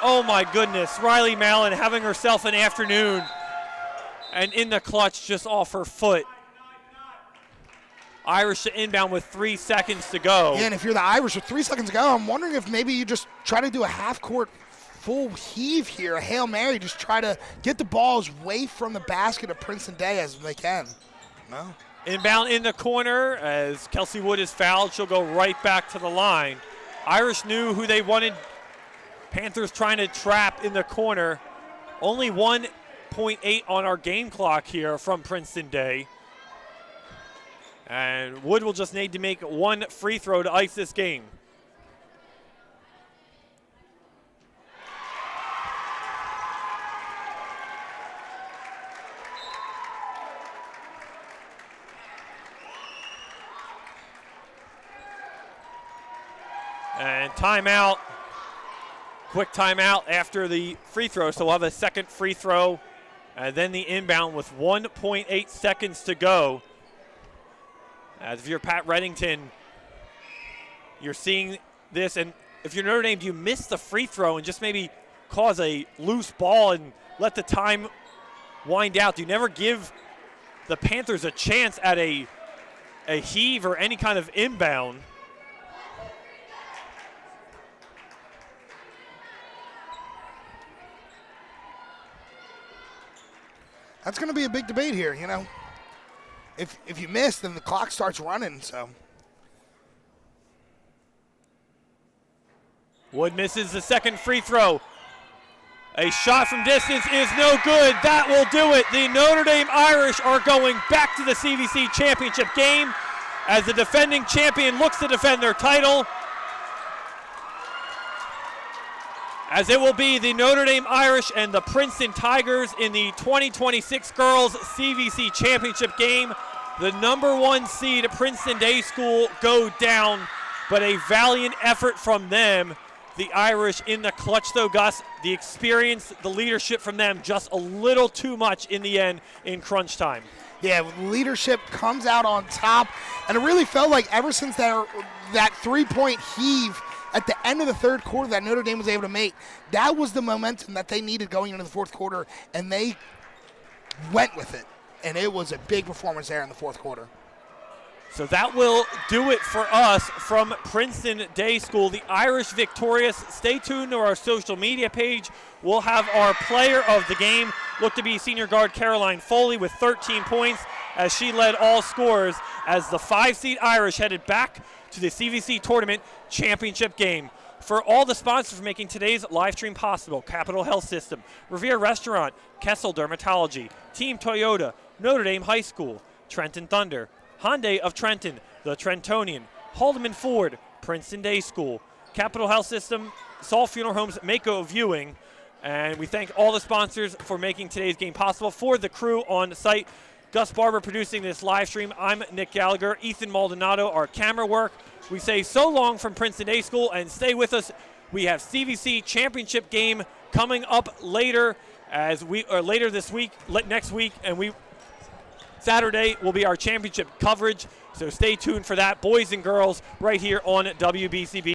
Oh my goodness, Riley Mallon having herself an afternoon. And in the clutch, just off her foot. Irish to inbound with 3 seconds to go. Yeah, and if you're the Irish with 3 seconds to go, I'm wondering if maybe you just try to do a half-court full heave here, a Hail Mary, just try to get the balls away from the basket of Princeton Day as they can. No. Inbound in the corner as Kelsey Wood is fouled. She'll go right back to the line. Irish knew who they wanted. Panthers trying to trap in the corner. Only 1.8 on our game clock here from Princeton Day. And Wood will just need to make 1 free throw to ice this game. And timeout, quick timeout after the free throw. So we'll have a second free throw and then the inbound with 1.8 seconds to go. As if you're Pat Reddington, you're seeing this. And if you're Notre Dame, do you miss the free throw and just maybe cause a loose ball and let the time wind out? Do you never give the Panthers a chance at a heave or any kind of inbound? That's going to be a big debate here, you know. If you miss, then the clock starts running, so. Wood misses the second free throw. A shot from distance is no good. That will do it. The Notre Dame Irish are going back to the CVC championship game as the defending champion looks to defend their title. As it will be the Notre Dame Irish and the Princeton Tigers in the 2026 Girls CVC Championship game. The #1 seed Princeton Day School go down, but a valiant effort from them. The Irish in the clutch though, Gus. The experience, the leadership from them, just a little too much in the end in crunch time. Yeah, leadership comes out on top, and it really felt like ever since that three-point heave at the end of the third quarter that Notre Dame was able to make, that was the momentum that they needed going into the fourth quarter, and they went with it. And it was a big performance there in the fourth quarter. So that will do it for us from Princeton Day School. The Irish victorious. Stay tuned to our social media page. We'll have our player of the game look to be senior guard Caroline Foley with 13 points as she led all scorers as the 5-seed Irish headed back to the CVC Tournament Championship game. For all the sponsors for making today's live stream possible: Capital Health System, Revere Restaurant, Kessel Dermatology, Team Toyota, Notre Dame High School, Trenton Thunder, Hyundai of Trenton, the Trentonian, Haldeman Ford, Princeton Day School, Capital Health System, Saul Funeral Homes, Mako Viewing, and we thank all the sponsors for making today's game possible. For the crew on site, Gus Barber producing this live stream. I'm Nick Gallagher, Ethan Maldonado, our camera work. We say so long from Princeton Day School and stay with us. We have CVC championship game coming up later next week, and we Saturday will be our championship coverage, so stay tuned for that, boys and girls, right here on WBCB.